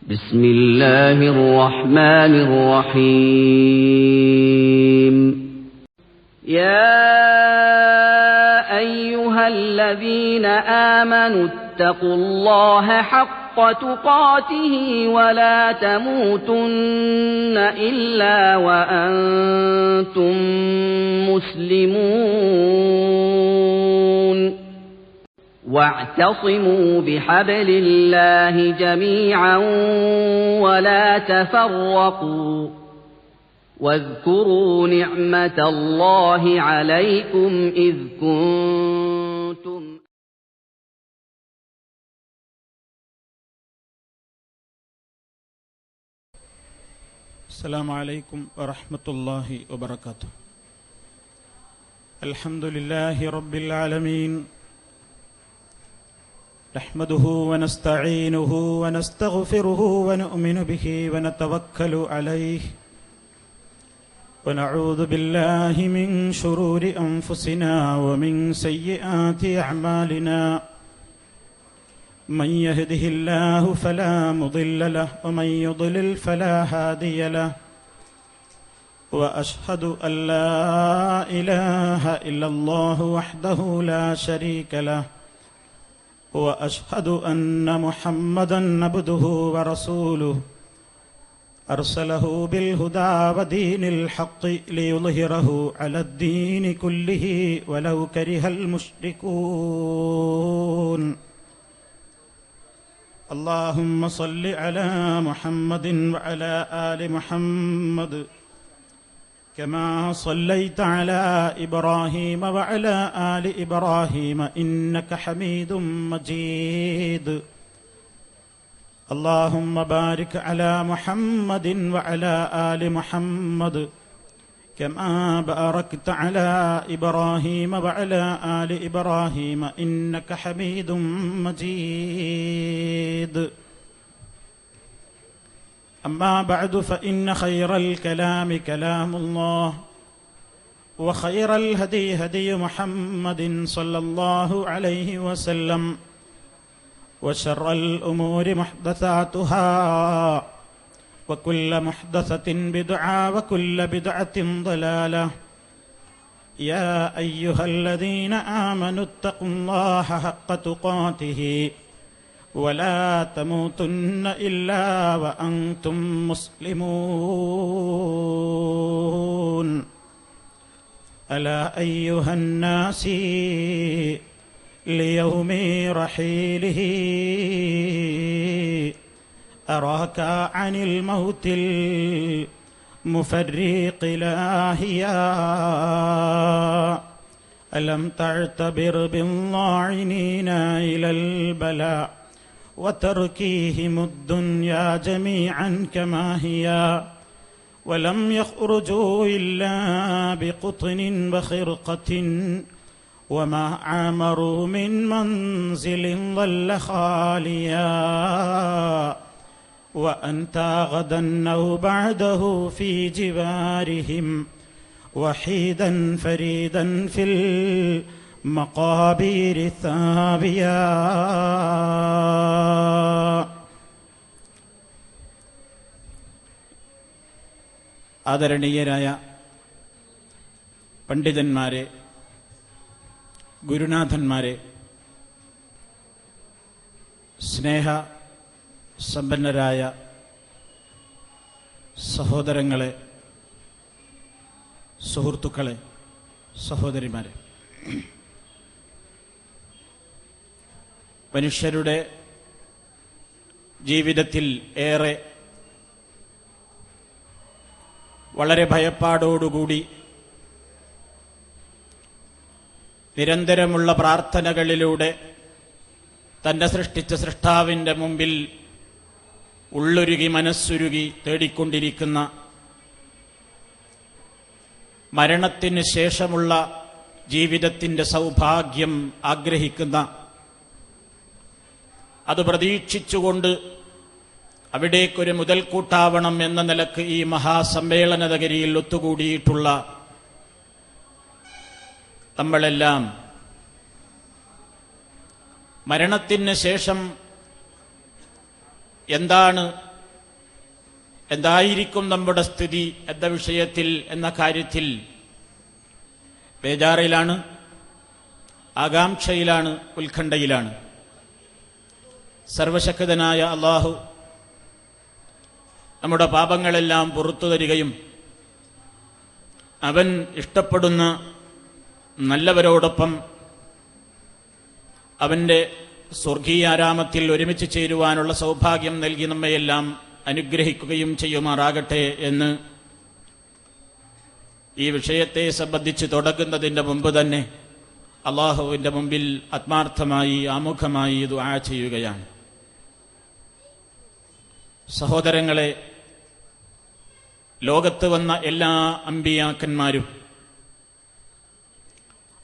بسم الله الرحمن الرحيم يا أيها الذين آمنوا اتقوا الله حق تقاته ولا تموتن إلا وأنتم مسلمون واعتصموا بحبل الله جميعا ولا تفرقوا واذكروا نعمة الله عليكم إذ كنتم السلام عليكم ورحمة الله وبركاته. الحمد لله رب العالمين، نحمده ونستعينه ونستغفره ونؤمن به ونتوكل عليه ونعوذ بالله من شرور أنفسنا ومن سيئات أعمالنا، من يهده الله فلا مضل له ومن يضلل فلا هادي له، وأشهد أن لا إله إلا الله وحده لا شريك له، وأشهد أن محمدًا عبده ورسوله أرسله بالهدى ودين الحق ليظهره على الدين كله ولو كره المشركون. اللهم صل على محمد وعلى آل محمد كما صليت على إبراهيم وعلى آل إبراهيم إنك حميد مجيد. اللهم بارك على محمد وعلى آل محمد كما باركت على إبراهيم وعلى آل إبراهيم إنك حميد مجيد. أما بعد، فإن خير الكلام كلام الله، وخير الهدي هدي محمد صلى الله عليه وسلم، وشر الأمور محدثاتها، وكل محدثة بدعة وكل بدعة ضلالة. يا أيها الذين آمنوا اتقوا الله حق تقاته ولا تموتن إلا وأنتم مسلمون. ألا أيها الناس ليوم رحيله أراك عن الموت المفرق لاهيا، ألم تعتبر بالظالمين إلى البلاء وتركيهم الدنيا جميعا كما هي، ولم يخرجوا إلا بقطن وخرقة، وما عامروا من منزل ظل خاليا، وأنت غدا أو بعده في جوارهم وحيدا فريدا في المقابر ثابيا. ആദരണീയരായ പണ്ഡിതന്മാരെ, ഗുരുനാഥന്മാരെ, സ്നേഹ സമ്പന്നരായ സഹോദരങ്ങളെ, സുഹൃത്തുക്കളെ, സഹോദരിമാരെ, മനുഷ്യരുടെ ജീവിതത്തിൽ ഏറെ വളരെ ഭയപ്പാടോടുകൂടി നിരന്തരമുള്ള പ്രാർത്ഥനകളിലൂടെ തന്നെ സൃഷ്ടിച്ച സൃഷ്ടാവിൻ്റെ മുമ്പിൽ ഉള്ളൊരുകി മനസ്സുരുകി തേടിക്കൊണ്ടിരിക്കുന്ന, മരണത്തിന് ശേഷമുള്ള ജീവിതത്തിൻ്റെ സൗഭാഗ്യം ആഗ്രഹിക്കുന്ന, അത് പ്രതീക്ഷിച്ചുകൊണ്ട് അവിടേക്കൊരു മുതൽക്കൂട്ടാവണം എന്ന നിലക്ക് ഈ മഹാസമ്മേളന നഗരിയിൽ ഒത്തുകൂടിയിട്ടുള്ള നമ്മളെല്ലാം മരണത്തിന് ശേഷം എന്താണ് എന്തായിരിക്കും നമ്മുടെ സ്ഥിതി എന്ന വിഷയത്തിൽ എന്ന കാര്യത്തിൽ ബേജാറിലാണ്, ആകാംക്ഷയിലാണ്, ഉത്കണ്ഠയിലാണ്. സർവശക്തനായ അല്ലാഹു നമ്മുടെ പാപങ്ങളെല്ലാം പുറത്തു തരികയും അവൻ ഇഷ്ടപ്പെടുന്ന നല്ലവരോടൊപ്പം അവന്റെ സ്വർഗീയാരാമത്തിൽ ഒരുമിച്ച് ചേരുവാനുള്ള സൗഭാഗ്യം നൽകി നമ്മയെല്ലാം അനുഗ്രഹിക്കുകയും ചെയ്യുമാറാകട്ടെ എന്ന് ഈ വിഷയത്തെ സംബന്ധിച്ച് തുടങ്ങുന്നതിന്റെ മുമ്പ് തന്നെ അല്ലാഹുവിന്റെ മുമ്പിൽ ആത്മാർത്ഥമായി ആമുഖമായി ദുആ ചെയ്യുകയാണ്. സഹോദരങ്ങളെ, ലോകത്ത് വന്ന എല്ലാ അമ്പിയാക്കന്മാരും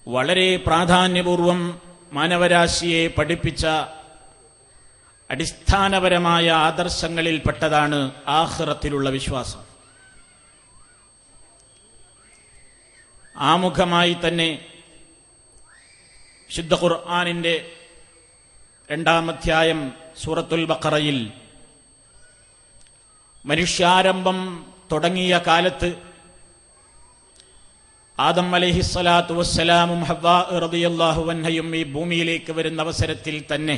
വളരെ പ്രാധാന്യപൂർവം മാനവരാശിയെ പഠിപ്പിച്ച അടിസ്ഥാനപരമായ ആദർശങ്ങളിൽപ്പെട്ടതാണ് ആഖിറത്തിലുള്ള വിശ്വാസം. ആമുഖമായി തന്നെ വിശുദ്ധ ഖുർആനിന്റെ 2-ാം അധ്യായം സൂറത്തുൽ ബഖറയിൽ മനുഷ്യാരംഭം തുടങ്ങിയ കാലത്ത് ആദം അലൈഹിസ്സലാത്തു വസ്സലാമും ഹവ്വാ റളിയല്ലാഹു അൻഹയും ഈ ഭൂമിയിലേക്ക് വരുന്ന അവസരത്തിൽ തന്നെ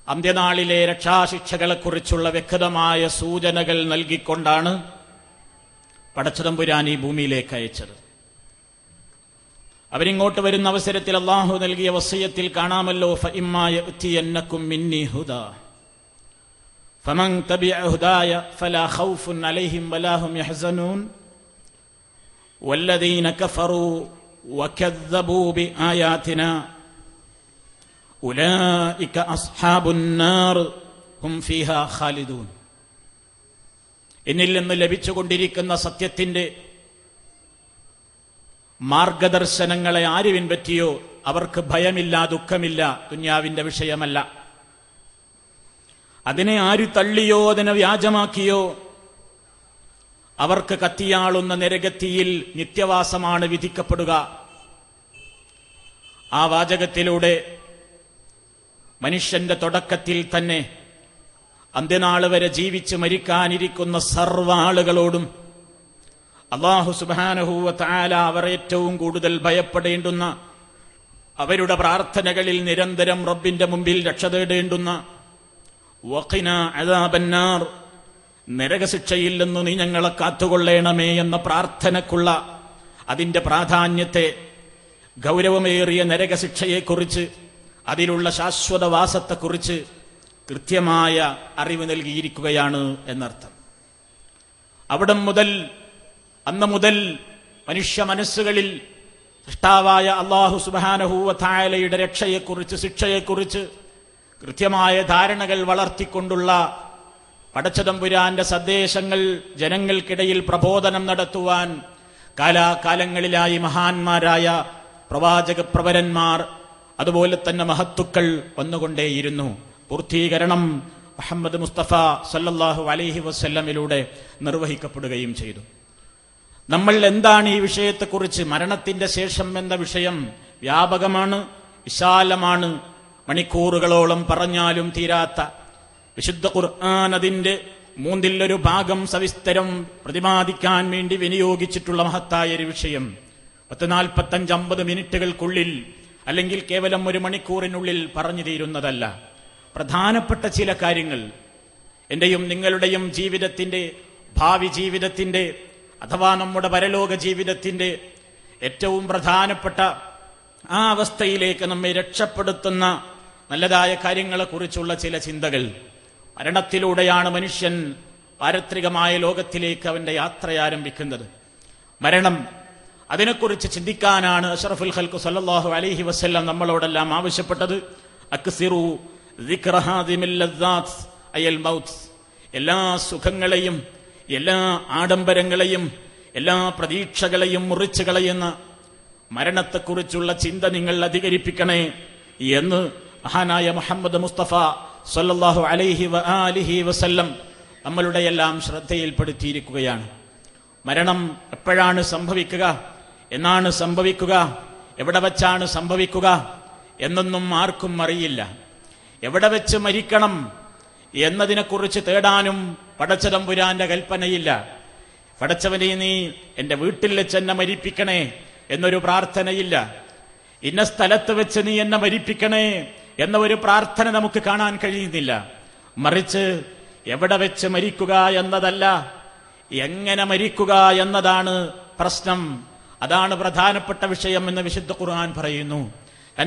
അന്ത്യനാളിലെ രക്ഷാശിക്ഷകളെക്കുറിച്ചുള്ള വ്യക്തമായ സൂചനകൾ നൽകിക്കൊണ്ടാണ് പടച്ചതമ്പുരാൻ ഈ ഭൂമിയിലേക്ക് അയച്ചത്. അവരിങ്ങോട്ട് വരുന്ന അവസരത്തിൽ അല്ലാഹു നൽകിയ വസിയത്തിൽ കാണാമല്ലോ, ഫഇമ്മാ യഅ്തിയന്നകും മിന്നി ഹുദാ ഫമൻ തബിഅ ഹുദായ ഫലാ ഖൗഫുൻ അലൈഹിം വലാ ഹും യഹ്സനൂൻ വല്ലദീന കഫറൂ വകദ്ദബൂ ബിആയാതിനാ ഉലൈക അസ്ഹാബുൻ നാർ ഹും ഫീഹാ ഖാലിദൂൻ. എന്നിൽ നിന്ന് ലഭിച്ചുകൊണ്ടിരിക്കുന്ന സത്യത്തിന്റെ മാർഗദർശനങ്ങളെ ആര് പിൻപറ്റിയോ അവർക്ക് ഭയമില്ല, ദുഃഖമില്ല. ദുനിയാവിന്റെ വിഷയമല്ല. അതിനെ ആര് തള്ളിയോ അതിനെ വ്യാജമാക്കിയോ അവർക്ക് കത്തിയാളുന്ന നരകത്തിയിൽ നിത്യവാസമാണ് വിധിക്കപ്പെടുക. ആ വാചകത്തിലൂടെ മനുഷ്യന്റെ തുടക്കത്തിൽ തന്നെ അന്ത്യനാൾ വരെ ജീവിച്ച് മരിക്കാനിരിക്കുന്ന സർവ്വ ആളുകളോടും അല്ലാഹു സുബ്ഹാനഹു വ തആല അവർ ഏറ്റവും കൂടുതൽ ഭയപ്പെടേണ്ടുന്ന, അവരുടെ പ്രാർത്ഥനകളിൽ നിരന്തരം റബ്ബിന്റെ മുമ്പിൽ രക്ഷ തേടേണ്ടുന്ന വഖിനാ അദാബന്നാർ, നരകശിക്ഷയിൽ നിന്ന് നീ ഞങ്ങളെ കാത്തുകൊള്ളേണമേ എന്ന പ്രാർത്ഥനക്കുള്ള അതിന്റെ പ്രാധാന്യത്തെ, ഗൗരവമേറിയ നരകശിക്ഷയെക്കുറിച്ച്, അതിലുള്ള ശാശ്വതവാസത്തെക്കുറിച്ച് കൃത്യമായ അറിവ് നൽകിയിരിക്കുകയാണ് എന്നർത്ഥം. അവിടം മുതൽ, അന്ന് മുതൽ മനുഷ്യ മനസ്സുകളിൽ സൃഷ്ടാവായ അല്ലാഹു സുബ്ഹാനഹു വ തആലയുടെ രക്ഷയെക്കുറിച്ച്, ശിക്ഷയെക്കുറിച്ച് കൃത്യമായ ധാരണകൾ വളർത്തിക്കൊണ്ടുള്ള പടച്ചതമ്പുരാന്റെ സന്ദേശങ്ങൾ ജനങ്ങൾക്കിടയിൽ പ്രബോധനം നടത്തുവാൻ കാലാകാലങ്ങളിലായി മഹാന്മാരായ പ്രവാചക പ്രവരന്മാർ, അതുപോലെ തന്നെ മഹത്തുക്കൾ വന്നുകൊണ്ടേയിരുന്നു. പൂർത്തീകരണം മുഹമ്മദ് മുസ്തഫ സല്ലല്ലാഹു അലൈഹി വസല്ലമിലൂടെ നിർവഹിക്കപ്പെടുകയും ചെയ്തു. നമ്മൾ എന്താണ് ഈ വിഷയത്തെക്കുറിച്ച്, മരണത്തിന്റെ ശേഷം എന്ന വിഷയം വ്യാപകമാണ്, വിശാലമാണ്, മണിക്കൂറുകളോളം പറഞ്ഞാലും തീരാത്ത. വിശുദ്ധ ഖുർആൻ അതിന്റെ 1/3 ഭാഗം സവിസ്തരം പ്രതിപാദിക്കാൻ വേണ്ടി വിനിയോഗിച്ചിട്ടുള്ള മഹത്തായ ഒരു വിഷയം 45-50 മിനിറ്റുകൾക്കുള്ളിൽ അല്ലെങ്കിൽ കേവലം 1 മണിക്കൂറിനുള്ളിൽ പറഞ്ഞു തീരുന്നതല്ല. പ്രധാനപ്പെട്ട ചില കാര്യങ്ങൾ എന്റെയും നിങ്ങളുടെയും ജീവിതത്തിന്റെ, ഭാവി ജീവിതത്തിന്റെ അഥവാ നമ്മുടെ പരലോക ജീവിതത്തിന്റെ ഏറ്റവും പ്രധാനപ്പെട്ട ആ അവസ്ഥയിലേക്ക് നമ്മെ രക്ഷപ്പെടുത്തുന്ന നല്ലതായ കാര്യങ്ങളെക്കുറിച്ചുള്ള ചില ചിന്തകൾ. മരണത്തിലൂടെയാണ് മനുഷ്യൻ പാരത്രികമായ ലോകത്തിലേക്ക് അവന്റെ യാത്ര ആരംഭിക്കുന്നത്. മരണം, അതിനെക്കുറിച്ച് ചിന്തിക്കാനാണ് അഷ്റഫുൽ ഖൽഖ് സല്ലല്ലാഹു അലൈഹി വസല്ലം നമ്മളോടെല്ലാം ആവശ്യപ്പെട്ടത്. അക്സിറു ദിക്റ ഹാദിമിൽ ലദ്ദാത്ത് അയൽ മൗത്ത്. എല്ലാ സുഖങ്ങളെയും, എല്ലാ ആഡംബരങ്ങളെയും, എല്ലാ പ്രതീക്ഷകളെയും മുറിച്ചു കളയുന്ന മരണത്തെക്കുറിച്ചുള്ള ചിന്ത നിങ്ങൾ അധികരിപ്പിക്കണേ എന്ന് മഹാനായ മുഹമ്മദ് മുസ്തഫ സല്ലല്ലാഹു അലൈഹി വആലിഹി വസല്ലം നമ്മളുടെ എല്ലാം ശ്രദ്ധയിൽപ്പെടുത്തിയിരിക്കുകയാണ്. മരണം എപ്പോഴാണ് സംഭവിക്കുക, എന്നാണ് സംഭവിക്കുക, എവിടെ വച്ചാണ് സംഭവിക്കുക എന്നൊന്നും ആർക്കും അറിയില്ല. എവിടെ വെച്ച് മരിക്കണം എന്നതിനെക്കുറിച്ച് തേടാനും പടച്ചതമ്പുരാന്റെ കൽപ്പനയില്ല. പടച്ചവനെ നീ എന്റെ വീട്ടിൽ വെച്ച് എന്നെ മരിപ്പിക്കണേ എന്നൊരു പ്രാർത്ഥനയില്ല. ഇന്ന സ്ഥലത്ത് വെച്ച് നീ എന്നെ മരിപ്പിക്കണേ എന്ന ഒരു പ്രാർത്ഥന നമുക്ക് കാണാൻ കഴിയുന്നില്ല. മറിച്ച് എവിടെ വെച്ച് മരിക്കുക എന്നതല്ല, എങ്ങനെ മരിക്കുക എന്നതാണ് പ്രശ്നം. അതാണ് പ്രധാനപ്പെട്ട വിഷയം എന്ന് വിശുദ്ധ ഖുർആൻ പറയുന്നു.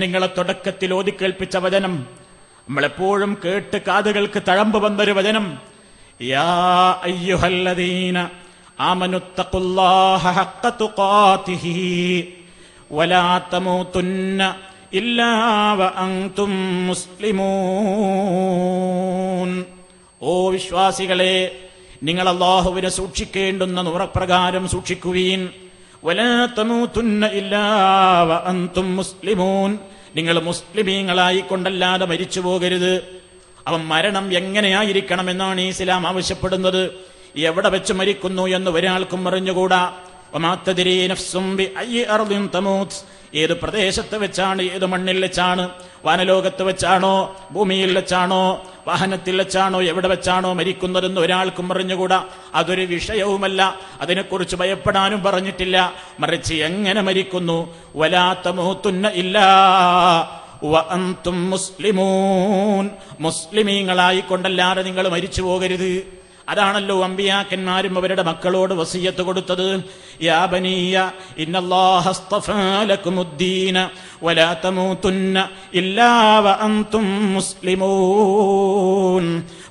നിങ്ങളെ തുടക്കത്തിൽ ഓതിക്കേൽപ്പിച്ച വചനം, നമ്മളെപ്പോഴും കേട്ട് കാതുകൾക്ക് തഴമ്പ് വന്നൊരു വചനം, യാ അയ്യുഹല്ലദീന ആമനുത്തഖുല്ലാഹ ഹഖ്ക തുഖാതിഹി വലാ തമൂതുന്ന ഇല്ലാ വഅൻതും മുസ്ലിമൂൻ. ഓ വിശ്വാസികളെ, നിങ്ങൾ അല്ലാഹുവിനെ സൂക്ഷിക്കേണ്ടുന്ന നുറപ്രകാരം സൂക്ഷിക്കുവീൻ. വലാ തമൂതുന്ന ഇല്ലാ വഅൻതും മുസ്ലിമൂൻ. നിങ്ങൾ മുസ്ലിമീങ്ങളായി കൊണ്ടല്ലാതെ മരിച്ചു പോകരുത്. അവൻ മരണം എങ്ങനെയായിരിക്കണമെന്നാണ് ഇസ്ലാം ആവശ്യപ്പെടുന്നത്. എവിടെ വെച്ച് മരിക്കുന്നു എന്ന് ഒരാൾക്കും അറിഞ്ഞുകൂടാ. വമാ തദ്രീ നഫ്സും ബിഅയ്യി അർദിൻ തമൂത്ത്. ഏത് പ്രദേശത്ത് വെച്ചാണ്, ഏത് മണ്ണിൽ വെച്ചാണ്, വാനലോകത്ത് വെച്ചാണോ, ഭൂമിയിൽ വെച്ചാണോ, വാഹനത്തിൽ വെച്ചാണോ, എവിടെ വെച്ചാണോ മരിക്കുന്നതെന്ന് ഒരാൾക്കും അറിഞ്ഞുകൂടാ. അതൊരു വിഷയവുമല്ല, അതിനെക്കുറിച്ച് ഭയപ്പെടാനും പറഞ്ഞിട്ടില്ല. മറിച്ച് എങ്ങനെ മരിക്കുന്നു, വലാ തമൂതുന്ന ഇല്ലാ വഅൻതും മുസ്ലിമൂൻ. മുസ്ലിമീങ്ങളായി കൊണ്ടല്ലാതെ നിങ്ങൾ മരിച്ചു പോകരുത്. അതാണല്ലോ അമ്പിയാക്കന്മാരും അവരുടെ മക്കളോട് വസിയ്യത്ത് കൊടുത്തത്. യാ ബനിയ ഇന്നല്ലാഹ അസ്തഫാ ലക്കുമുദ്ദീന വലാ തമൂതുന്ന ഇല്ലാ വഅൻതും മുസ്ലിമൂൻ.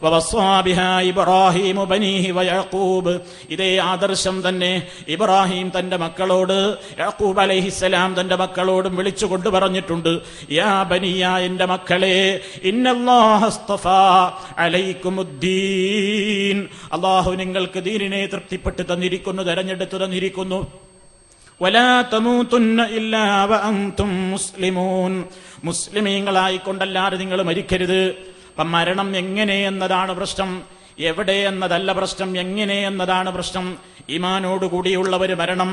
വവസ്സാ ബിഹാ ഇബ്രാഹീമു ബനീഹി വയഅഖൂബ്. ഇതേ ആദർശം തന്നെ ഇബ്രാഹിം തന്റെ മക്കളോട്, യഅഖൂബ് അലൈഹിസ്സലാം തന്റെ മക്കളോടും വിളിച്ചുകൊണ്ട് പറഞ്ഞിട്ടുണ്ട്. യാ ബനിയ, എന്റെ മക്കളെ, ഇന്നല്ലാഹ അസ്തഫാ അലൈക്കുമുദ്ദീൻ. അല്ലാഹു നിങ്ങൾക്ക് ദീനിനെ തൃപ്തിപ്പെട്ട് തന്നിരിക്കുന്നു, തെരഞ്ഞെടുത്തു തന്നിരിക്കുന്നു. വലാ തമൂതുന്ന ഇല്ലാ വഅൻതും മുസ്ലിമൂൻ. മുസ്ലിമീങ്ങളായി കൊണ്ടല്ലാതെ നിങ്ങൾ മരിക്കരുത്. അപ്പം മരണം എങ്ങനെ എന്നതാണ് പ്രശ്നം, എവിടെ എന്നതല്ല പ്രശ്നം, എങ്ങനെ എന്നതാണ് പ്രശ്നം. ഈമാനോടുകൂടിയുള്ള ഒരു മരണം,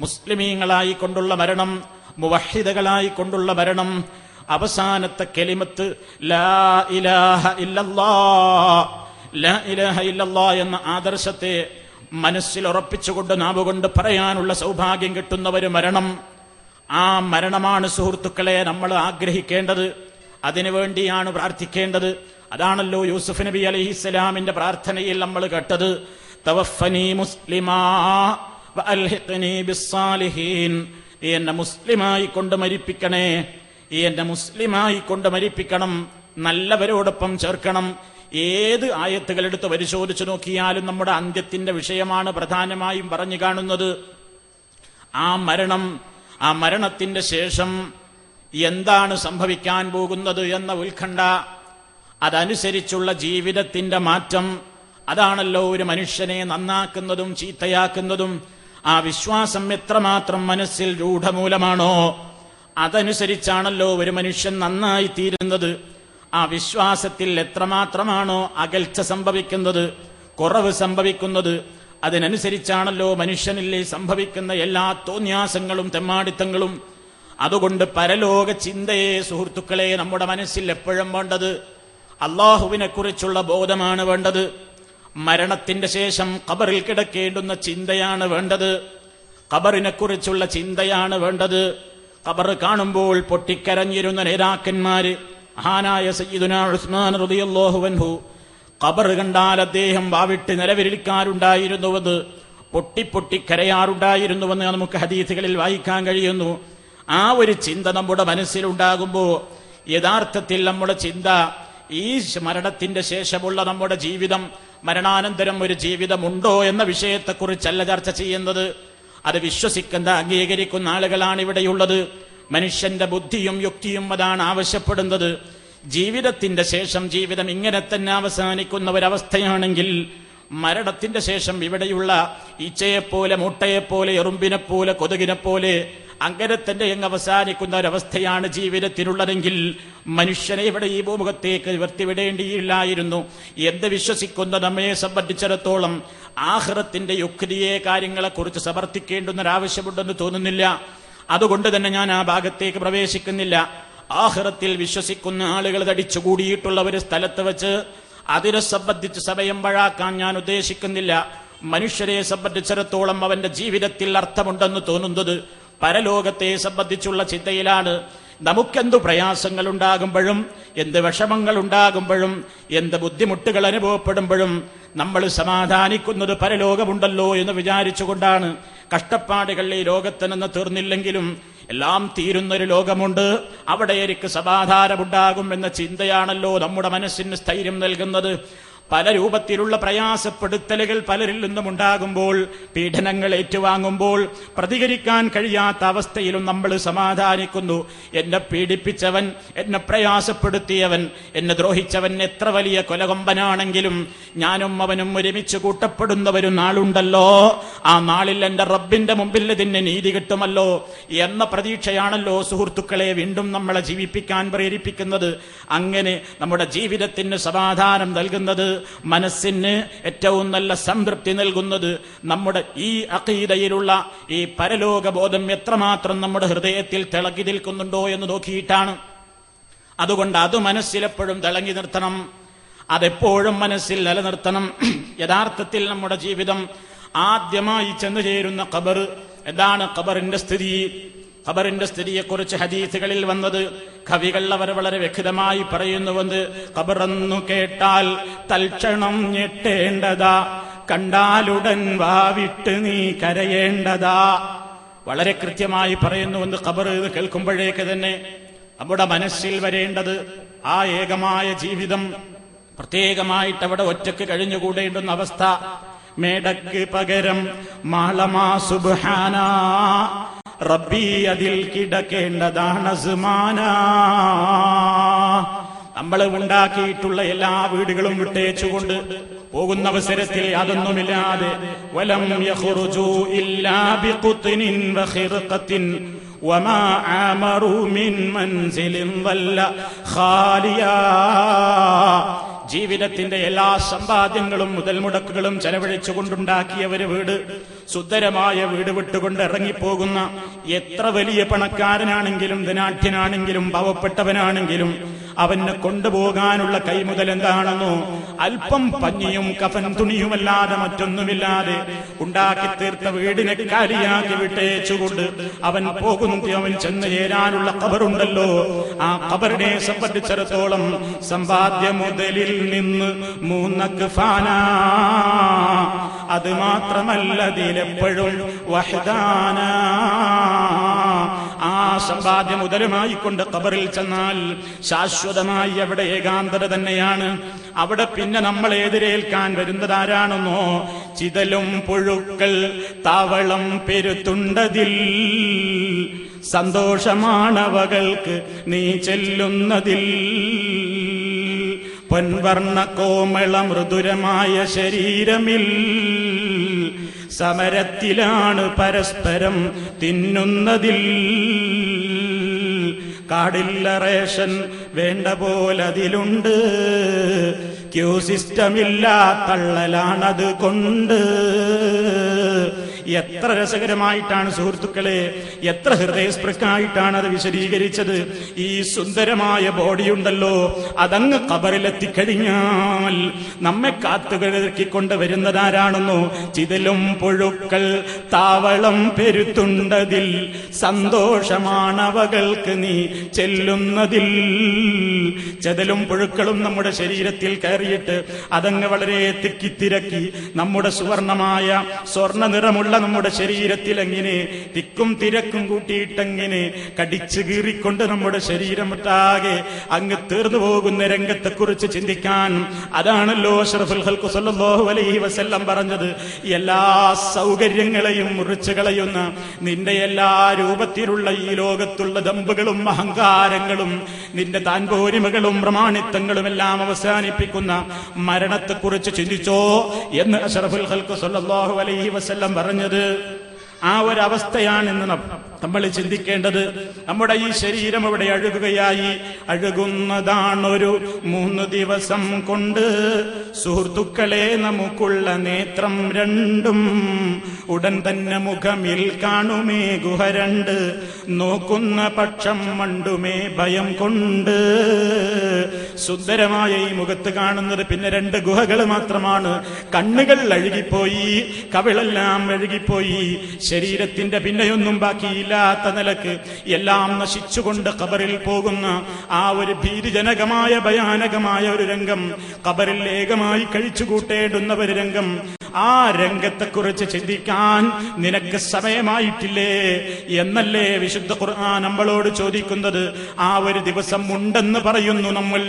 മുസ്ലിമീങ്ങളായി കൊണ്ടുള്ള മരണം, മുവഹ്ഹിദകളായി കൊണ്ടുള്ള മരണം, അവസാനത്തെ കലിമത്ത് ലാ ഇലാഹ ഇല്ലല്ലാഹ്, ലാ ഇലാഹ ഇല്ലല്ലാഹ് എന്ന ആദർശത്തെ മനസ്സിൽ ഉറപ്പിച്ചുകൊണ്ട് നാവുകൊണ്ട് പറയാനുള്ള സൗഭാഗ്യം കിട്ടുന്ന ഒരു മരണം. ആ മരണമാണ് സുഹൃത്തുക്കളെ നമ്മൾ ആഗ്രഹിക്കേണ്ടത്. അതിനുവേണ്ടിയാണ് പ്രാർത്ഥിക്കേണ്ടത്. അതാണല്ലോ യൂസുഫ് നബി അലൈഹിസ്സലാമിന്റെ പ്രാർത്ഥനയിൽ നമ്മൾ കേട്ടത്, തവഫനി മുസ്ലിമാ വഅൽഹിഖ്നി ബിസ്സാലിഹീൻ. എന്നെ മുസ്ലിമായി കൊണ്ട് മരിപ്പിക്കണേ, എന്നെ മുസ്ലിമായി കൊണ്ട് മരിപ്പിക്കണം, നല്ലവരോടൊപ്പം ചേർക്കണം. ഏത് ആയത്തുകൾ എടുത്ത് പരിശോധിച്ചു നോക്കിയാലും നമ്മുടെ അന്ത്യത്തിന്റെ വിഷയമാണ് പ്രധാനമായും പറഞ്ഞു കാണുന്നത്. ആ മരണം, ആ മരണത്തിന്റെ ശേഷം എന്താണ് സംഭവിക്കാൻ പോകുന്നത് എന്ന ഉത്കണ്ഠ, അതനുസരിച്ചുള്ള ജീവിതത്തിന്റെ മാറ്റം, അതാണല്ലോ ഒരു മനുഷ്യനെ നന്നാക്കുന്നതും ചീത്തയാക്കുന്നതും. ആ വിശ്വാസം എത്രമാത്രം മനസ്സിൽ രൂഢമൂലമാണോ അതനുസരിച്ചാണല്ലോ ഒരു മനുഷ്യൻ നന്നായി തീരുന്നത്. ആ വിശ്വാസത്തിൽ എത്രമാത്രമാണോ അകൽച്ച സംഭവിക്കുന്നത്, കുറവ് സംഭവിക്കുന്നത്, അതിനനുസരിച്ചാണല്ലോ മനുഷ്യനിൽ സംഭവിക്കുന്ന എല്ലാ തോന്യാസങ്ങളും തെമ്മാടിത്തങ്ങളും. അതുകൊണ്ട് പരലോക ചിന്തയെ സുഹൃത്തുക്കളെ നമ്മുടെ മനസ്സിൽ എപ്പോഴും വേണ്ടത്. അള്ളാഹുവിനെ കുറിച്ചുള്ള ബോധമാണ് വേണ്ടത്. മരണത്തിന്റെ ശേഷം ഖബറിൽ കിടക്കേണ്ടുന്ന ചിന്തയാണ് വേണ്ടത്. ഖബറിനെ കുറിച്ചുള്ള ചിന്തയാണ് വേണ്ടത്. ഖബർ കാണുമ്പോൾ പൊട്ടിക്കരഞ്ഞിരുന്ന നേതാക്കന്മാര്, മഹാനായ സയ്യിദുനാ ഉസ്മാൻ റളിയല്ലാഹു അൻഹു, ഖബർ കണ്ടാൽ അദ്ദേഹം വാവിട്ട് നിലവിളിക്കാറുണ്ടായിരുന്നുവെന്ന്, പൊട്ടിപ്പൊട്ടിക്കരയാറുണ്ടായിരുന്നുവെന്ന് നമുക്ക് ഹദീസുകളിൽ വായിക്കാൻ കഴിയുന്നു. ആ ഒരു ചിന്ത നമ്മുടെ മനസ്സിലുണ്ടാകുമ്പോൾ യഥാർത്ഥത്തിൽ നമ്മുടെ ചിന്ത ഈ മരണത്തിന്റെ ശേഷമുള്ള നമ്മുടെ ജീവിതം, മരണാനന്തരം ഒരു ജീവിതമുണ്ടോ എന്ന വിഷയത്തെക്കുറിച്ചല്ല ചർച്ച ചെയ്യുന്നത്. അത് വിശ്വസിക്കുന്ന, അംഗീകരിക്കുന്ന ആളുകളാണ് ഇവിടെയുള്ളത്. മനുഷ്യന്റെ ബുദ്ധിയും യുക്തിയും അതാണ് ആവശ്യപ്പെടുന്നത്. ജീവിതത്തിന്റെ ശേഷം ജീവിതം ഇങ്ങനെ തന്നെ അവസാനിക്കുന്ന ഒരവസ്ഥയാണെങ്കിൽ മരണത്തിന്റെ ശേഷം ഇവിടെയുള്ള ഈച്ചയെപ്പോലെ, മുട്ടയെപ്പോലെ, എറുമ്പിനെപ്പോലെ, കൊതുകിനെപ്പോലെ അങ്ങനെ തന്നെ അവസാനിക്കുന്ന ഒരവസ്ഥയാണ് ജീവിതത്തിനുള്ളതെങ്കിൽ മനുഷ്യനെ ഇവിടെ ഈ ഭൂമുഖത്തേക്ക് വർത്തിവിടേണ്ടിയില്ലായിരുന്നു. എന്ത് വിശ്വസിക്കുന്ന നമ്മെ സംബന്ധിച്ചിടത്തോളം ആഖിറത്തിന്റെ യുക്തിയെ കാര്യങ്ങളെക്കുറിച്ച് സമർത്ഥിക്കേണ്ടുന്നൊരാവശ്യമുണ്ടെന്ന് തോന്നുന്നില്ല. അതുകൊണ്ട് തന്നെ ഞാൻ ആ ഭാഗത്തേക്ക് പ്രവേശിക്കുന്നില്ല. ആഖിറത്തിൽ വിശ്വസിക്കുന്ന ആളുകൾ തടിച്ചുകൂടിയിട്ടുള്ള ഒരു സ്ഥലത്ത് വെച്ച് അതിനെ സംബന്ധിച്ച് സമയം പഴാക്കാൻ ഞാൻ ഉദ്ദേശിക്കുന്നില്ല. മനുഷ്യരെ സംബന്ധിച്ചിടത്തോളം അവന്റെ ജീവിതത്തിൽ അർത്ഥമുണ്ടെന്ന് തോന്നുന്നത് പരലോകത്തെ സംബന്ധിച്ചുള്ള ചിന്തയിലാണ്. നമുക്കെന്തു പ്രയാസങ്ങൾ ഉണ്ടാകുമ്പോഴും, എന്ത് വിഷമങ്ങൾ ഉണ്ടാകുമ്പോഴും, എന്ത് ബുദ്ധിമുട്ടുകൾ അനുഭവപ്പെടുമ്പോഴും നമ്മൾ സമാധാനിക്കുന്നത് പരലോകമുണ്ടല്ലോ എന്ന് വിചാരിച്ചുകൊണ്ടാണ്. കഷ്ടപ്പാടുകൾ ഈ ലോകത്ത് നിന്ന് തീർന്നില്ലെങ്കിലും എല്ലാം തീരുന്നൊരു ലോകമുണ്ട്, അവിടെ എനിക്ക് സമാധാനമുണ്ടാകും എന്ന ചിന്തയാണല്ലോ നമ്മുടെ മനസ്സിന് സ്ഥൈര്യം നൽകുന്നത്. പല രൂപത്തിലുള്ള പ്രയാസപ്പെടുത്തലുകൾ പലരിൽ നിന്നും ഉണ്ടാകുമ്പോൾ, പീഡനങ്ങൾ ഏറ്റുവാങ്ങുമ്പോൾ പ്രതികരിക്കാൻ കഴിയാത്ത അവസ്ഥയിലും നമ്മൾ സമാധാനിക്കുന്നു. എന്നെ പീഡിപ്പിച്ചവൻ, എന്നെ പ്രയാസപ്പെടുത്തിയവൻ, എന്നെ ദ്രോഹിച്ചവൻ എത്ര വലിയ കൊലകൊമ്പനാണെങ്കിലും ഞാനും അവനും ഒരുമിച്ച് കൂട്ടപ്പെടുന്ന ഒരു നാളുണ്ടല്ലോ, ആ നാളിൽ എന്റെ റബ്ബിന്റെ മുമ്പിൽ ഇതിന് നീതി കിട്ടുമല്ലോ എന്ന പ്രതീക്ഷയാണല്ലോ സുഹൃത്തുക്കളെ വീണ്ടും നമ്മളെ ജീവിപ്പിക്കാൻ പ്രേരിപ്പിക്കുന്നത്. അങ്ങനെ നമ്മുടെ ജീവിതത്തിന് സമാധാനം നൽകുന്നത്, മനസ്സിന് ഏറ്റവും നല്ല സംതൃപ്തി നൽകുന്നത് നമ്മുടെ ഈ അഖീദയിലുള്ള ഈ പരലോകബോധം എത്രമാത്രം നമ്മുടെ ഹൃദയത്തിൽ തിളങ്ങി നിൽക്കുന്നുണ്ടോ എന്ന് നോക്കിയിട്ടാണ്. അതുകൊണ്ട് അത് മനസ്സിലെപ്പോഴും തിളങ്ങി നിർത്തണം, അതെപ്പോഴും മനസ്സിൽ നിലനിർത്തണം. യഥാർത്ഥത്തിൽ നമ്മുടെ ജീവിതം ആദ്യമായി ചെന്നു ചേരുന്ന ഖബർ. എന്താണ് ഖബറിന്റെ സ്ഥിതി? ഖബറിന്റെ സ്ഥിതിയെക്കുറിച്ച് ഹദീസുകളിൽ വന്നത് കവികൾ അവർ വളരെ വ്യക്തമായി പറയുന്നുവെന്ന്. ഖബറെന്നു കേട്ടാൽ തൽക്ഷണം ഞെട്ടേണ്ടതാ, കണ്ടാലുടൻ വാവിട്ട് നീ കരയേണ്ടതാ. വളരെ കൃത്യമായി പറയുന്നുവെന്ന്. ഖബർ കേൾക്കുമ്പോഴേക്ക് തന്നെ നമ്മുടെ മനസ്സിൽ വരേണ്ടത് ആ ഏകമായ ജീവിതം, പ്രത്യേകമായിട്ട് അവിടെ ഒറ്റക്ക് കഴിഞ്ഞുകൂടേണ്ടുന്ന അവസ്ഥ. മേടക്ക് പകരം മാളമാ സുബ്ഹാനാ, റബ്ബി അതിൽ കിടക്കേണ്ടതാണ് അസ്മാന. നമ്മൾ ഉണ്ടാക്കിയിട്ടുള്ള എല്ലാ വീടുകളും വിട്ടേച്ചുകൊണ്ട് പോകുന്ന അവസരത്തിൽ അതൊന്നുമില്ലാതെ വലം യഖ്റുജു ഇല്ലാ ബിഖുത്നിൻ വഖിർഖത്തിൻ വമാ ആമറു മിൻ മൻസിലിൻ വല്ല ഖാലിയാ. ജീവിതത്തിന്റെ എല്ലാ സമ്പാദ്യങ്ങളും മുതൽ മുടക്കുകളും ചെലവഴിച്ചുകൊണ്ടുണ്ടാക്കിയ ഒരു വീട്, സുന്ദരമായ വീട് വിട്ടുകൊണ്ട് ഇറങ്ങിപ്പോകുന്ന എത്ര വലിയ പണക്കാരനാണെങ്കിലും ധനാഢ്യനാണെങ്കിലും പാവപ്പെട്ടവനാണെങ്കിലും അവന് കൊണ്ടുപോകാനുള്ള കൈമുതൽ എന്താണെന്നോ അല്പം പഞ്ഞിയും കഫൻ തുണിയുമല്ലാതെ മറ്റൊന്നുമില്ലാതെ ഉണ്ടാക്കി തീർത്ത വീടിനെ കാലിയാക്കി വിട്ടേച്ചുകൊണ്ട് അവൻ പോകുന്നു. അവൻ ചെന്ന് ചേരാനുള്ള ഖബറുണ്ടല്ലോ, ആ ഖബറിനെ സംബന്ധിച്ചിടത്തോളം സമ്പാദ്യ മുതലിൽ നിന്ന് 3 അക്ഫാന. അത് മാത്രമല്ല അതിലെപ്പോഴും വഹദാന. ആ സമ്പാദ്യ മുതലുമായി കൊണ്ട് ഖബറിൽ ചെന്നാൽ ശാശ്വതമായി അവിടെ ഏകാന്തത തന്നെയാണ്. അവിടെ പിന്നെ നമ്മളെ എതിരേൽക്കാൻ വരുന്നതാരാണെന്നോ ചിതലും പുഴുക്കൾ താവളം പെരുത്തുണ്ടതിൽ, സന്തോഷമാണവകൾക്ക് നീ ചെല്ലുന്നതിൽ. പൊൻവർണ്ണ കോമള മൃദുരമായ ശരീരമിൽ സമരത്തിലാണ് പരസ്പരം തിന്നുന്നതിൽ. കാടില്ല റേഷൻ വേണ്ട പോലതിലുണ്ട്, ക്യൂ സിസ്റ്റമില്ല തള്ളലാണത് കൊണ്ട്. എത്ര രസകരമായിട്ടാണ് സുഹൃത്തുക്കളെ, എത്ര ഹൃദയസ്പൃക്കായിട്ടാണ് അത് വിശദീകരിച്ചത്. ഈ സുന്ദരമായ ബോഡിയുണ്ടല്ലോ, അതങ്ങ് ഖബറിലെത്തിക്കഴിഞ്ഞാൽ നമ്മെ കാത്തുകിഴക്കിക്കൊണ്ട് വരുന്നതാരാണെന്നോ ചിതലും പുഴുക്കൾ താവളം പെരുത്തുണ്ടതിൽ, സന്തോഷമാണവകൾക്ക് നീ ചെല്ലുന്നതിൽ. ചെതലും പുഴുക്കളും നമ്മുടെ ശരീരത്തിൽ കയറിയിട്ട് അതങ്ങ് വളരെ തിക്കിത്തിരക്കി നമ്മുടെ സുവർണമായ സ്വർണ്ണ നിറമുള്ള നമ്മുടെ ശരീരത്തിൽ എങ്ങനെ തിക്കും തിരക്കും കൂട്ടിയിട്ടെങ്ങനെ കടിച്ചു കീറിക്കൊണ്ട് നമ്മുടെ ശരീരമൊട്ടാകെ അങ്ങ് തീർന്നു പോകുന്ന രംഗത്തെക്കുറിച്ച് ചിന്തിക്കാൻ അതാണല്ലോ അഷ്റഫുൽ ഖൽഖ് സല്ലല്ലാഹു അലൈഹി വസല്ലം പറഞ്ഞത്. എല്ലാ സൗകര്യങ്ങളെയും മുറിച്ചു കളയുന്ന, നിന്റെ എല്ലാ രൂപത്തിലുള്ള ഈ ലോകത്തുള്ള ദമ്പുകളും അഹങ്കാരങ്ങളും നിന്റെ താൻപോരിമകളും പ്രമാണിത്വങ്ങളും എല്ലാം അവസാനിപ്പിക്കുന്ന മരണത്തെക്കുറിച്ച് ചിന്തിച്ചോ എന്ന് അഷ്റഫുൽ ഖൽഖ് സല്ലല്ലാഹു അലൈഹി വസല്ലം പറഞ്ഞത്. ആ ഒരവസ്ഥയാണ് ഇന്ന് നമ്മൾ ചിന്തിക്കേണ്ടത്, നമ്മുടെ ഈ ശരീരം ഇവിടെ അഴുകുകയായി. അഴുകുന്നതാണൊരു 3 ദിവസം കൊണ്ട് സുഹൃത്തുക്കളെ നമുക്കുള്ള നേത്രം രണ്ടും. ഉടൻ തന്നെ മുഖമിൽ കാണുമേ ഗുഹ 2, നോക്കുന്ന പക്ഷം മണ്ടുമേ ഭയം കൊണ്ട്. സുന്ദരമായ ഈ മുഖത്ത് കാണുന്നത് പിന്നെ 2 ഗുഹകൾ മാത്രമാണ്. കണ്ണുകൾ അഴുകിപ്പോയി, കവിളെല്ലാം അഴുകിപ്പോയി, ശരീരത്തിന്റെ പിന്നെയൊന്നും ബാക്കിയില്ലാത്ത നിലക്ക് എല്ലാം നശിച്ചുകൊണ്ട് ഖബറിൽ പോകുന്ന ആ ഒരു ഭീതിജനകമായ ഭയാനകമായ ഒരു രംഗം, ഖബറിൽ ഏകമായി കഴിച്ചുകൂട്ടേണ്ടുന്ന ഒരു രംഗം. ആ രംഗത്തെക്കുറിച്ച് ചിന്തിക്കാൻ നിനക്ക് സമയമായിട്ടില്ലേ എന്നല്ലേ വിശുദ്ധ ഖുർആൻ നമ്മളോട് ചോദിക്കുന്നത്. ആ ഒരു ദിവസം ഉണ്ടെന്ന് പറയുന്നു നമ്മൾ.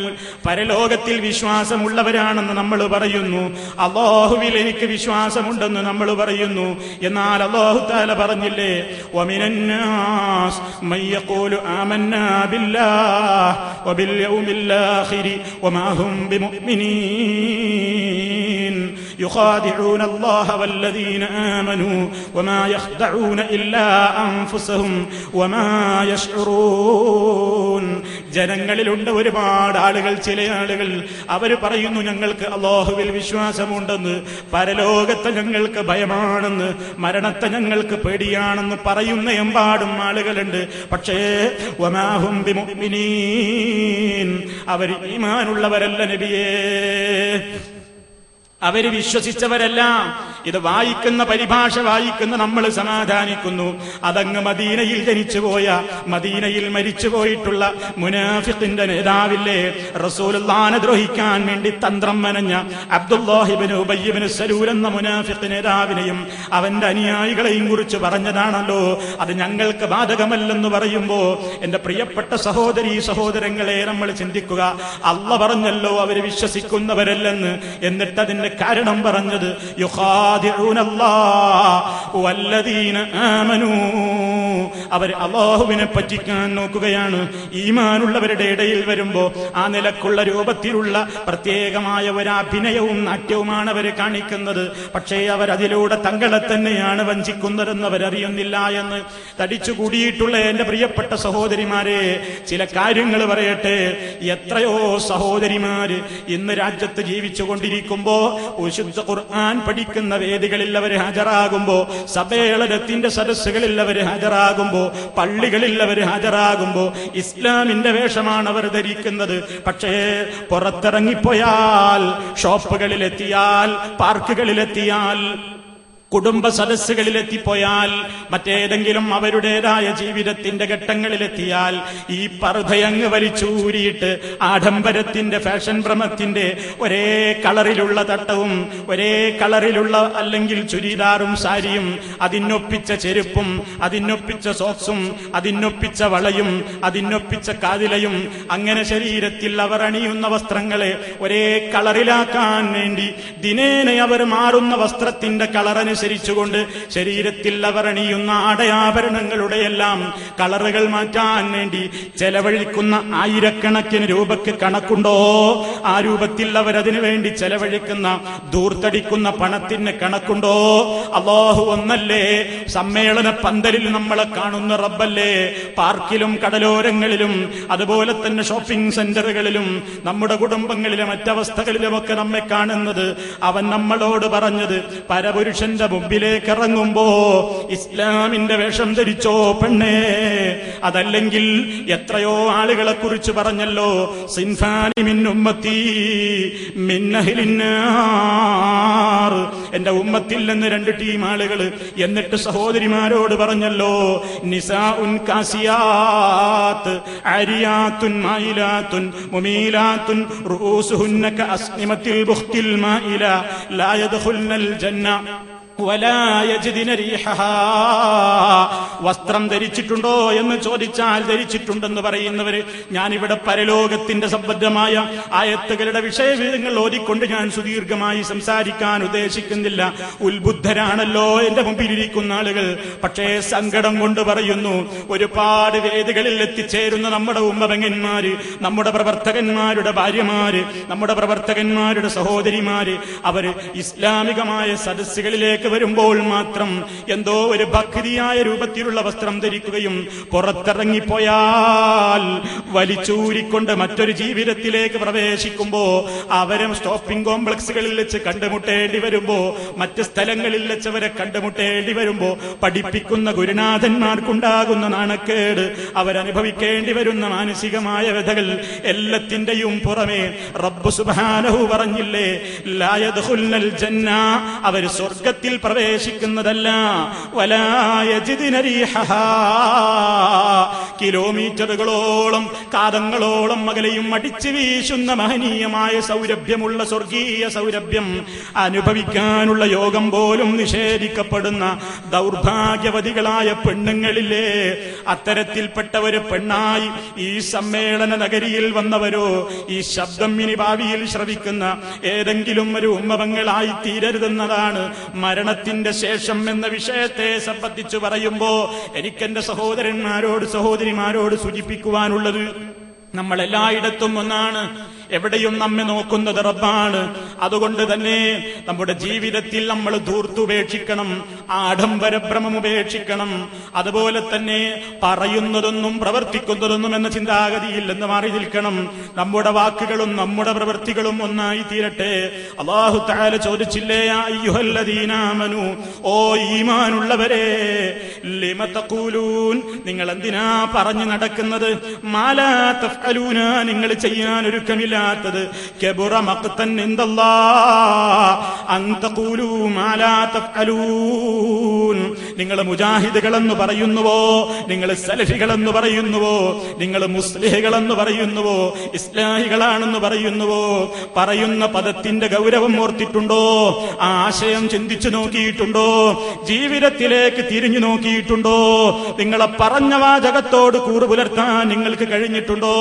പരലോകത്തിൽ വിശ്വാസമുള്ളവരാണെന്ന് നമ്മൾ പറയുന്നു. അല്ലാഹുവിൽ എനിക്ക് വിശ്വാസമുണ്ടെന്ന് നമ്മൾ പറയുന്നു. എന്നാൽ അല്ലാഹു തആല പറഞ്ഞില്ലേ, വമിനന്നാസ് മയ്യഖൂലു ആമന്നാ ബില്ലാഹി വബിൽ യൗമിൽ ആഖിരി വമാ ഹും ബിമുഅ്മിനീൻ യുഖാദിഊന അല്ലാഹ വല്ലദീന ആമനൂ വമാ യഖ്ദഊന ഇല്ലാ അൻഫുസഹും വമാ യശ്ഉറൂൻ. ജനങ്ങളിലുണ്ട് ഒരുപാട് ആളുകൾ, ചില ആളുകൾ അവർ പറയുന്നു ഞങ്ങൾക്ക് അല്ലാഹുവിൽ വിശ്വാസമുണ്ടെന്ന്, പരലോകത്തെ ഞങ്ങൾക്ക് ഭയമാണെന്ന്, മരണത്തെ ഞങ്ങൾക്ക് പേടിയാണെന്ന് പറയുന്ന എമ്പാടും ആളുകളുണ്ട്. പക്ഷേ വമാ ഹും ബിമുഅ്മിനീൻ, അവർ ഈമാനുള്ളവരല്ല നബിയേ, അവര് വിശ്വസിച്ചവരല്ല. ഇത് വായിക്കുന്ന പരിഭാഷ വായിക്കുന്ന നമ്മൾ സമാധാനിക്കുന്നു. അതങ്ങ് മദീനയിൽ ജനിച്ചുപോയ, മദീനയിൽ മരിച്ചുപോയിട്ടുള്ള മുനാഫിഖിന്റെ നേതാവില്ലേ, റസൂലുള്ളാഹിനെ ദ്രോഹിക്കാൻ വേണ്ടി തന്ത്രം മെനഞ്ഞ അബ്ദുല്ലാഹി ഇബ്നു ഉബയ്യ് ഇബ്നു സലൂൽ എന്ന മുനാഫിഖ് നേതാവിനെയും അവന്റെ അനുയായികളെയും കുറിച്ച് പറഞ്ഞതാണല്ലോ. അത് ഞങ്ങൾക്ക് ബാധകമല്ലെന്ന് പറയുമ്പോ എന്റെ പ്രിയപ്പെട്ട സഹോദരീ സഹോദരങ്ങളെ നമ്മൾ ചിന്തിക്കുക. അല്ലാഹ് പറഞ്ഞല്ലോ അവര് വിശ്വസിക്കുന്നവരല്ലെന്ന്. എന്നിട്ട് അതിന്റെ കാരണം പറഞ്ഞത് അവർ അല്ലാഹുവിനെ പറ്റിക്കാൻ നോക്കുകയാണ്. ഈമാനുള്ളവരുടെ ഇടയിൽ വരുമ്പോ ആ നിലക്കുള്ള രൂപത്തിലുള്ള പ്രത്യേകമായ ഒരു അഭിനയവും നാട്യവുമാണ് അവർ കാണിക്കുന്നത്. പക്ഷേ അവരതിലൂടെ തങ്ങളെ തന്നെയാണ് വഞ്ചിക്കുന്നതെന്ന് അവരറിയുന്നില്ല എന്ന് തടിച്ചുകൂടിയിട്ടുള്ള എന്റെ പ്രിയപ്പെട്ട സഹോദരിമാരെ, ചില കാര്യങ്ങൾ പറയട്ടെ. എത്രയോ സഹോദരിമാര് ഇന്ന് രാജ്യത്ത് ജീവിച്ചുകൊണ്ടിരിക്കുമ്പോ വിശുദ്ധ ഖുർആൻ പഠിക്കുന്ന വേദികളിൽ അവർ ഹാജരാകുമ്പോ, സമ്മേളനത്തിന്റെ സദസ്സുകളിൽ അവർ ഹാജരാകുമ്പോ, പള്ളികളിൽ അവർ ഹാജരാകുമ്പോ ഇസ്ലാമിന്റെ വേഷമാണ് അവർ ധരിക്കുന്നത്. പക്ഷേ പുറത്തിറങ്ങിപ്പോയാൽ, ഷോപ്പുകളിലെത്തിയാൽ, പാർക്കുകളിലെത്തിയാൽ, കുടുംബ സദസ്സുകളിലെത്തിപ്പോയാൽ, മറ്റേതെങ്കിലും അവരുടേതായ ജീവിതത്തിന്റെ ഘട്ടങ്ങളിലെത്തിയാൽ ഈ പർദ്ദയങ്ങ് വലിച്ചൂരിയിട്ട് ആഡംബരത്തിന്റെ ഫാഷൻ ഭ്രമത്തിന്റെ ഒരേ കളറിലുള്ള തട്ടവും ഒരേ കളറിലുള്ള അല്ലെങ്കിൽ ചുരിദാറും സാരിയും അതിനൊപ്പിച്ച ചെരുപ്പും അതിനൊപ്പിച്ച സോക്സും അതിനൊപ്പിച്ച വളയും അതിനൊപ്പിച്ച കാതിലയും, അങ്ങനെ ശരീരത്തിൽ അവർ അണിയുന്ന വസ്ത്രങ്ങളെ ഒരേ കളറിലാക്കാൻ വേണ്ടി ദിനേന അവർ മാറുന്ന വസ്ത്രത്തിന്റെ കളറനുസരിച്ചുകൊണ്ട് ശരീരത്തിൽ അവർ അണിയുന്ന ആടയാഭരണങ്ങളുടെ എല്ലാം കളറുകൾ മാറ്റാൻ വേണ്ടി ചെലവഴിക്കുന്ന ആയിരക്കണക്കിന് രൂപയ്ക്ക് കണക്കുണ്ടോ? ആ രൂപത്തിൽ അവരതിനു വേണ്ടി ചെലവഴിക്കുന്ന ദൂർത്തടിക്കുന്ന പണത്തിന് കണക്കുണ്ടോ? അല്ലാഹു ഒന്നല്ലേ? സമ്മേളന പന്തലിൽ നമ്മളെ കാണുന്ന റബ്ബല്ലേ? പാർക്കിലും കടലോരങ്ങളിലും അതുപോലെ തന്നെ ഷോപ്പിംഗ് സെന്ററുകളിലും നമ്മുടെ കുടുംബങ്ങളിലെ മറ്റവസ്ഥകളിലുമൊക്കെ നമ്മെ കാണുന്നത്. അവൻ നമ്മളോട് പറഞ്ഞത്, പരപുരുഷന്റെ മുമ്പിലേക്ക് ഇറങ്ങുമ്പോ ഇസ്ലാമിന്റെ വേഷം ധരിച്ചോ പെണ്ണേ. അതല്ലെങ്കിൽ എത്രയോ ആളുകളെ കുറിച്ച് പറഞ്ഞല്ലോ, സിൻഫാനി മിൻ ഉമ്മത്തി മിൻ അഹ്ലിന്നാർ, എന്റെ ഉമ്മത്തിൽ നിന്ന് 2 ടീം ആളുകൾ. എന്നിട്ട് സഹോദരിമാരോട് പറഞ്ഞല്ലോ, നിസാഉൻ കാസിയാത്ത് ആരിയാത്തുൻ മായിലാത്തുൻ മുമീലാത്തുൻ റൂസുഹുന്ന കഅസ്നിമത്തിൽ ബുഖ്തിൽ മായില ലാ യദ്ഖുൽനൽ ജന്ന വസ്ത്രം ധരിച്ചിട്ടുണ്ടോ എന്ന് ചോദിച്ചാൽ ധരിച്ചിട്ടുണ്ടെന്ന് പറയുന്നവര്, ഞാനിവിടെ പരലോകത്തിന്റെ സംബന്ധമായ ആയത്തുകളുടെ വിഷയവിധങ്ങൾ ഓതിക്കൊണ്ട് ഞാൻ സുദീർഘമായി സംസാരിക്കാൻ ഉദ്ദേശിക്കുന്നില്ല. ഉത്ബുദ്ധരാണല്ലോ എന്റെ മുമ്പിലിരിക്കുന്ന ആളുകൾ. പക്ഷേ സങ്കടം കൊണ്ട് പറയുന്നു, ഒരുപാട് വേദികളിൽ എത്തിച്ചേരുന്ന നമ്മുടെ ഉമ്മപെങ്ങന്മാര്, നമ്മുടെ പ്രവർത്തകന്മാരുടെ ഭാര്യമാര്, നമ്മുടെ പ്രവർത്തകന്മാരുടെ സഹോദരിമാര്, അവര് ഇസ്ലാമികമായ സദസ്സുകളിലേക്ക് സ്വർഗത്തിലേക്ക് വരുമ്പോൾ മാത്രം എന്തോ ഒരു ഭക്തിയായ രൂപത്തിലുള്ള വസ്ത്രം ധരിക്കുകയും പുറത്തിറങ്ങിപ്പോയാൽ വലിച്ചൂരിക്കൊണ്ട് മറ്റൊരു ജീവിതത്തിലേക്ക് പ്രവേശിക്കുമ്പോ അവരെ സ്റ്റോപ്പിംഗ് കോംപ്ലക്സുകളിൽ വെച്ച് കണ്ടുമുട്ടേണ്ടി വരുമ്പോ, മറ്റ് സ്ഥലങ്ങളിൽ വെച്ച് അവരെ കണ്ടുമുട്ടേണ്ടി വരുമ്പോ പഠിപ്പിക്കുന്ന ഗുരുനാഥന്മാർക്കുണ്ടാകുന്ന നാണക്കേട്, അവരനുഭവിക്കേണ്ടി വരുന്ന മാനസികമായ വ്യഥകൾ എല്ലാത്തിന്റെയും പുറമെ റബ്ബ് സുബ്ഹാനഹു പറഞ്ഞില്ലേ, ലാ യദ്ഖുൽനൽ ജന്ന, അവർ സ്വർഗത്തിൽ പ്രവേശിക്കുന്നതല്ല, വലാ യജിദ്ന റീഹഹാ, കിലോമീറ്ററുകളോളം കാതങ്ങളോളം അകലെയും അടിച്ചു വീശുന്ന മഹനീയമായ സൗരഭ്യമുള്ള സ്വർഗീയ സൗരഭ്യം അനുഭവിക്കാനുള്ള യോഗം പോലും നിഷേധിക്കപ്പെടുന്ന ദൗർഭാഗ്യവതികളായ പെണ്ണുങ്ങളില്ലേ, അത്തരത്തിൽപ്പെട്ട ഒരു പെണ്ണായി ഈ സമ്മേളന നഗരിയിൽ വന്നവരോ ഈ ശബ്ദം ഇനി ഭാവിയിൽ ശ്രവിക്കുന്ന ഏതെങ്കിലും ഒരു ഉമ്മവങ്ങളായി തീരരുതെന്നതാണ് മരണത്തിന്റെ ശേഷം എന്ന വിഷയത്തെ സംബന്ധിച്ചു പറയുമ്പോ എനിക്കെന്റെ സഹോദരന്മാരോട് സഹോദരിമാരോട് സൂചിപ്പിക്കുവാനുള്ളത്, നമ്മൾ എല്ലായിടത്തും ഒന്നാണ്, എവിടെയും നമ്മെ നോക്കുന്നത് റബ്ബാണ്. അതുകൊണ്ട് തന്നെ നമ്മുടെ ജീവിതത്തിൽ നമ്മൾ ധൂർത്തുപേക്ഷിക്കണം, ആഡംബരഭ്രമം ഉപേക്ഷിക്കണം. അതുപോലെ തന്നെ പറയുന്നതൊന്നും പ്രവർത്തിക്കുന്നതൊന്നും എന്ന ചിന്താഗതിയിൽ നിന്ന് മാറി നിൽക്കണം. നമ്മുടെ വാക്കുകളും നമ്മുടെ പ്രവൃത്തികളും ഒന്നായി തീരട്ടെ. അല്ലാഹു തആല ചോദിച്ചില്ലേ, യാ അയ്യുഹല്ലദീന ആമനൂ, ഓ ഈമാനുള്ളവരെ, ലിമ തഖൂലൂൻ, നിങ്ങൾ എന്തിനാ പറഞ്ഞു നടക്കുന്നത്, മാലാ തഫ്അലൂന, നിങ്ങൾ ചെയ്യാൻ ഒരുക്കമില്ലാത്തത്, കബുറ മഖ്തൻ ഇൻദല്ലാഹ് അൻ തഖൂലൂ മാ ലാ തഫ്അലൂൻ. നിങ്ങൾ മുജാഹിദുകളെന്ന് പറയുന്നുവോ, നിങ്ങൾ സലഫികളെന്ന് പറയുന്നുവോ, നിങ്ങൾ മുസ്ലിഹുകളെന്ന് പറയുന്നുവോ, ഇസ്ലാഹികളാണെന്ന് പറയുന്നുവോ, പറയുന്ന പദത്തിന്റെ ഗൗരവം ഓർത്തിട്ടുണ്ടോ? ആ ആശയം ചിന്തിച്ചു നോക്കിയിട്ടുണ്ടോ? ജീവിതത്തിലേക്ക് തിരിഞ്ഞു നോക്കിയിട്ടുണ്ടോ? നിങ്ങളെ പറഞ്ഞ വാചകത്തോട് കൂറ് പുലർത്താൻ നിങ്ങൾക്ക് കഴിഞ്ഞിട്ടുണ്ടോ?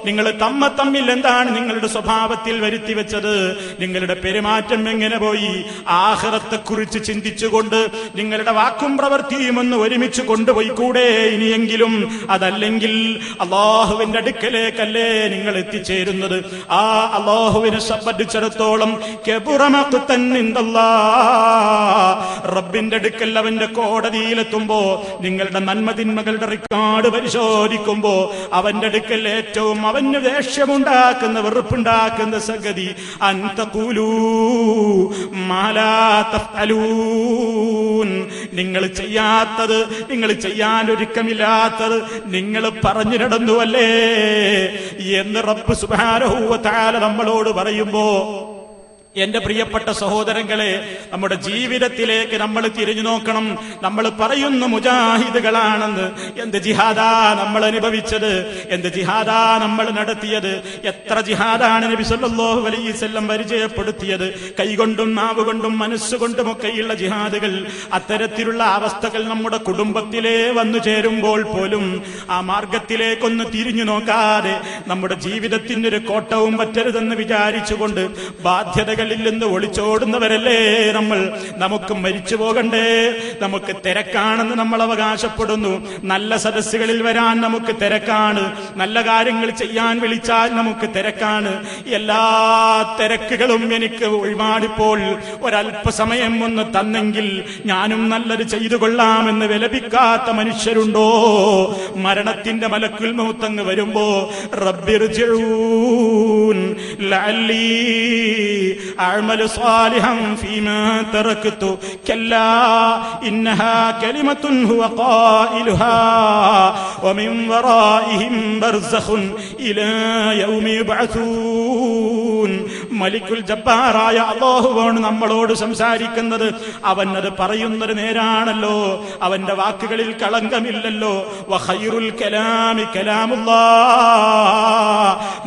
നിങ്ങൾ തമ്മിൽ എന്താണ് നിങ്ങളുടെ സ്വഭാവത്തിൽ വരുത്തി വെച്ചത്? നിങ്ങളുടെ പെരുമാറ്റം എങ്ങനെ പോയി? ആഖിറത്തെക്കുറിച്ച് ചിന്തിച്ചുകൊണ്ട് നിങ്ങളുടെ വാക്കും പ്രവൃത്തിയും ഒന്ന് ഒരുമിച്ച് കൊണ്ടുപോയി കൂടെ ഇനിയെങ്കിലും? അതല്ലെങ്കിൽ അല്ലാഹുവിന്റെ അടുക്കലേക്കല്ലേ നിങ്ങൾ എത്തിച്ചേരുന്നത്? ആ അല്ലാഹുവിനെ സംബന്ധിച്ചിടത്തോളം റബ്ബിന്റെ അടുക്കൽ അവന്റെ കോടതിയിലെത്തുമ്പോ നിങ്ങളുടെ നന്മതിന്മകളുടെ റെക്കോർഡ് പരിശോധിക്കുമ്പോ അവന്റെ അടുക്കൽ ഏറ്റവും അവന് ദേഷ്യമുണ്ടാക്കുന്ന വെറുപ്പുണ്ടാക്കുന്ന സംഗതി അൻതഖൂലൂ മാ ലാ തഫ്അലൂൻ, നിങ്ങൾ ചെയ്യാത്തത്, നിങ്ങൾ ചെയ്യാൻ ഒരുക്കമില്ലാത്തത് നിങ്ങൾ പറഞ്ഞു നടന്നുവല്ലേ എന്ന് റബ്ബ് സുബ്ഹാനഹു വ തആല നമ്മളോട് പറയുമ്പോ, എന്റെ പ്രിയപ്പെട്ട സഹോദരങ്ങളെ, നമ്മുടെ ജീവിതത്തിലേക്ക് നമ്മൾ തിരിഞ്ഞു നോക്കണം. നമ്മൾ പറയുന്ന മുജാഹിദുകളാണെന്ന്. എന്ത് ജിഹാദാ നമ്മൾ അനുഭവിച്ചത്? എന്ത് ജിഹാദാ നമ്മൾ നടത്തിയത്? എത്ര ജിഹാദാണ് നബി സല്ലല്ലാഹു അലൈഹി വസല്ലം പരിചയപ്പെടുത്തിയത്? കൈകൊണ്ടും നാവുകൊണ്ടും മനസ്സുകൊണ്ടുമൊക്കെയുള്ള ജിഹാദുകൾ. അത്തരത്തിലുള്ള അവസ്ഥകൾ നമ്മുടെ കുടുംബത്തിലേ വന്നു ചേരുമ്പോൾ പോലും ആ മാർഗത്തിലേക്കൊന്ന് തിരിഞ്ഞു നോക്കാതെ നമ്മുടെ ജീവിതത്തിനൊരു കോട്ടവും പറ്റരുതെന്ന് വിചാരിച്ചുകൊണ്ട് ബാധ്യതകൾ നിന്ന് ഒളിച്ചോടുന്നവരല്ലേ നമ്മൾ. നമുക്ക് മരിച്ചു പോകണ്ടേ? നമുക്ക് തിരക്കാണെന്ന് നമ്മൾ അവകാശപ്പെടുന്നു. നല്ല സദസ്സുകളിൽ വരാൻ നമുക്ക് തിരക്കാണ്. നല്ല കാര്യങ്ങൾ ചെയ്യാൻ വിളിച്ചാൽ നമുക്ക് തിരക്കാണ്. എല്ലാ തിരക്കുകളും എനിക്ക് ഒഴിവാടിപ്പോൾ ഒരല്പസമയം ഒന്ന് തന്നെങ്കിൽ ഞാനും നല്ലത് ചെയ്തു കൊള്ളാമെന്ന് വിലപിക്കാത്ത മനുഷ്യരുണ്ടോ? മരണത്തിന്റെ മലക്കുൽ മൗത്തങ്ങ് വരുമ്പോ റബ്ബിർജിഊൻ ലഅല്ലി അഅമലു സാലിഹൻ ഫീമാ തറക്തു കല്ലാ ഇന്നഹാ കലിമത്തുൻ ഹുവ ഖായിലുഹാ വമിൻ വറാഇഹിം ബർസഖുൻ ഇലാ യൗമി യുബ്അസൂൻ. മലിക്കുൽ ജബ്ബാറായ അല്ലാഹുവാണ് നമ്മളോട് സംസാരിക്കുന്നത്. അവൻ അത് പറയുന്നത് നേരാണല്ലോ, അവന്റെ വാക്കുകളിൽ കളങ്കമില്ലല്ലോ. വഖൈറുൽ കലാമി കലാമുല്ലാഹ്.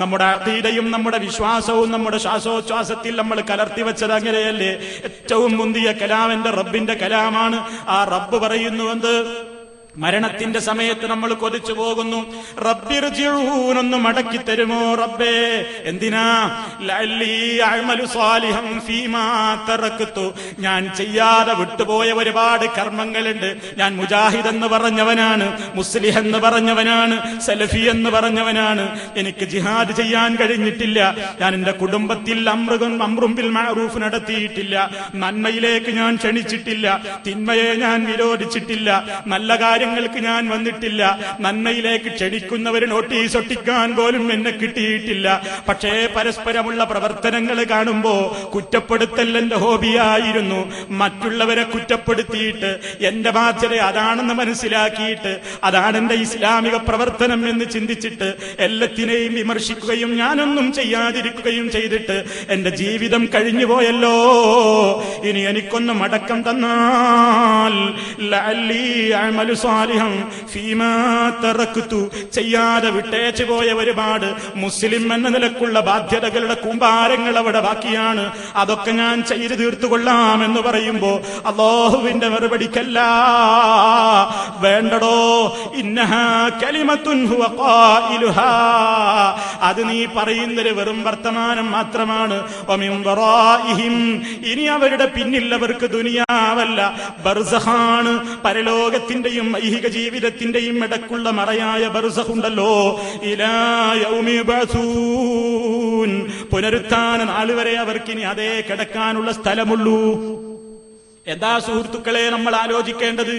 നമ്മുടെ അഖീദയും നമ്മുടെ വിശ്വാസവും നമ്മുടെ ശ്വാസോച്ഛ്വാസത്തിൽ നമ്മൾ കലർത്തി വെച്ചത് അങ്ങനെയല്ലേ? ഏറ്റവും മുന്തിയ കലാം എന്റെ റബ്ബിന്റെ കലാമാണ്. ആ റബ്ബ് പറയുന്നുവെന്ന് മരണത്തിന്റെ സമയത്ത് നമ്മൾ കൊതിച്ചു പോകുന്നു, റബ്ബിർജിഊൻ, ഒന്ന് മടക്കി തരുമോ റബ്ബേ. എന്തിനാ? ലഅല്ലി അഅമലു സാലിഹൻ ഫീമാ തറക്തു, ഞാൻ ചെയ്യാതെ വിട്ടുപോയ ഒരുപാട് കർമ്മങ്ങളുണ്ട്. ഞാൻ മുജാഹിദ് എന്ന് പറഞ്ഞവനാണ്, മുസ്ലിഹ് എന്ന് പറഞ്ഞവനാണ്, സലഫി എന്ന് പറഞ്ഞവനാണ്. എനിക്ക് ജിഹാദ് ചെയ്യാൻ കഴിഞ്ഞിട്ടില്ല. ഞാൻ എന്റെ കുടുംബത്തിൽ അംറും ബിൽ മഅറൂഫ് നടത്തിയിട്ടില്ല. നന്മയിലേക്ക് ഞാൻ ക്ഷണിച്ചിട്ടില്ല. തിന്മയെ ഞാൻ വിരോധിച്ചിട്ടില്ല. നല്ല കാര്യങ്ങൾക്ക് ഞാൻ വന്നിട്ടില്ല. നന്മയിലേക്ക് ക്ഷണിക്കുന്നവര് നോട്ടീസ് ഒട്ടിക്കാൻ പോലും എന്നെ കിട്ടിയിട്ടില്ല. പക്ഷേ പരസ്പരമുള്ള പ്രവർത്തനങ്ങൾ കാണുമ്പോ കുറ്റപ്പെടുത്തൽ എന്റെ ഹോബിയായിരുന്നു. മറ്റുള്ളവരെ കുറ്റപ്പെടുത്തിയിട്ട് എന്റെ ബാധ്യത അതാണെന്ന് മനസ്സിലാക്കിയിട്ട് അതാണ് എന്റെ ഇസ്ലാമിക പ്രവർത്തനം എന്ന് ചിന്തിച്ചിട്ട് എല്ലാത്തിനെയും വിമർശിക്കുകയും ഞാനൊന്നും ചെയ്യാതിരിക്കുകയും ചെയ്തിട്ട് എന്റെ ജീവിതം കഴിഞ്ഞു പോയല്ലോ. ഇനി എനിക്കൊന്ന് മടക്കം തന്നാൽ ലഅല്ലി അഅമലു സാലിഹൻ ഫീമാ തറക്തു, ചെയ്യാതെ വിട്ടേച്ചു പോയ ഒരുപാട് മുസ്ലിം എന്ന നിലക്കുള്ള ബാധ്യതകളുടെ കൂമ്പാരങ്ങൾ അവിടെ ബാക്കിയാണ്. അതൊക്കെ ഞാൻ ചെയ്തു തീർത്തുകൊള്ളാം എന്ന് പറയുമ്പോ അല്ലാഹുവിന്റെ മറുപടിക്കല്ല, വേണ്ടടോ, ഇന്നഹാ കലിമത്തുൻ ഹുവ ഖായിലുഹാ, അത് നീ പറയുന്നൊരു വെറും വർത്തമാനം മാത്രമാണ്. വമിൻ വറാഇഹിം, ഇനി അവരുടെ പിന്നിൽ അവർക്ക് ദുനിയാവല്ല ബർസഖാണ്, പരലോകത്തിന്റെയും ഐഹിക ജീവിതത്തിന്റെയും ഇടക്കുള്ള മറയായ ബർസഖുണ്ടല്ലോ. ഇലാ യൗമി യബ്അസൂൻ, പുനരുത്ഥാന നാൾ വരെ അവർക്കിനി അതേ കിടക്കാനുള്ള സ്ഥലമുള്ളൂ. എന്താ സുഹൃത്തുക്കളെ നമ്മൾ ആലോചിക്കേണ്ടത്?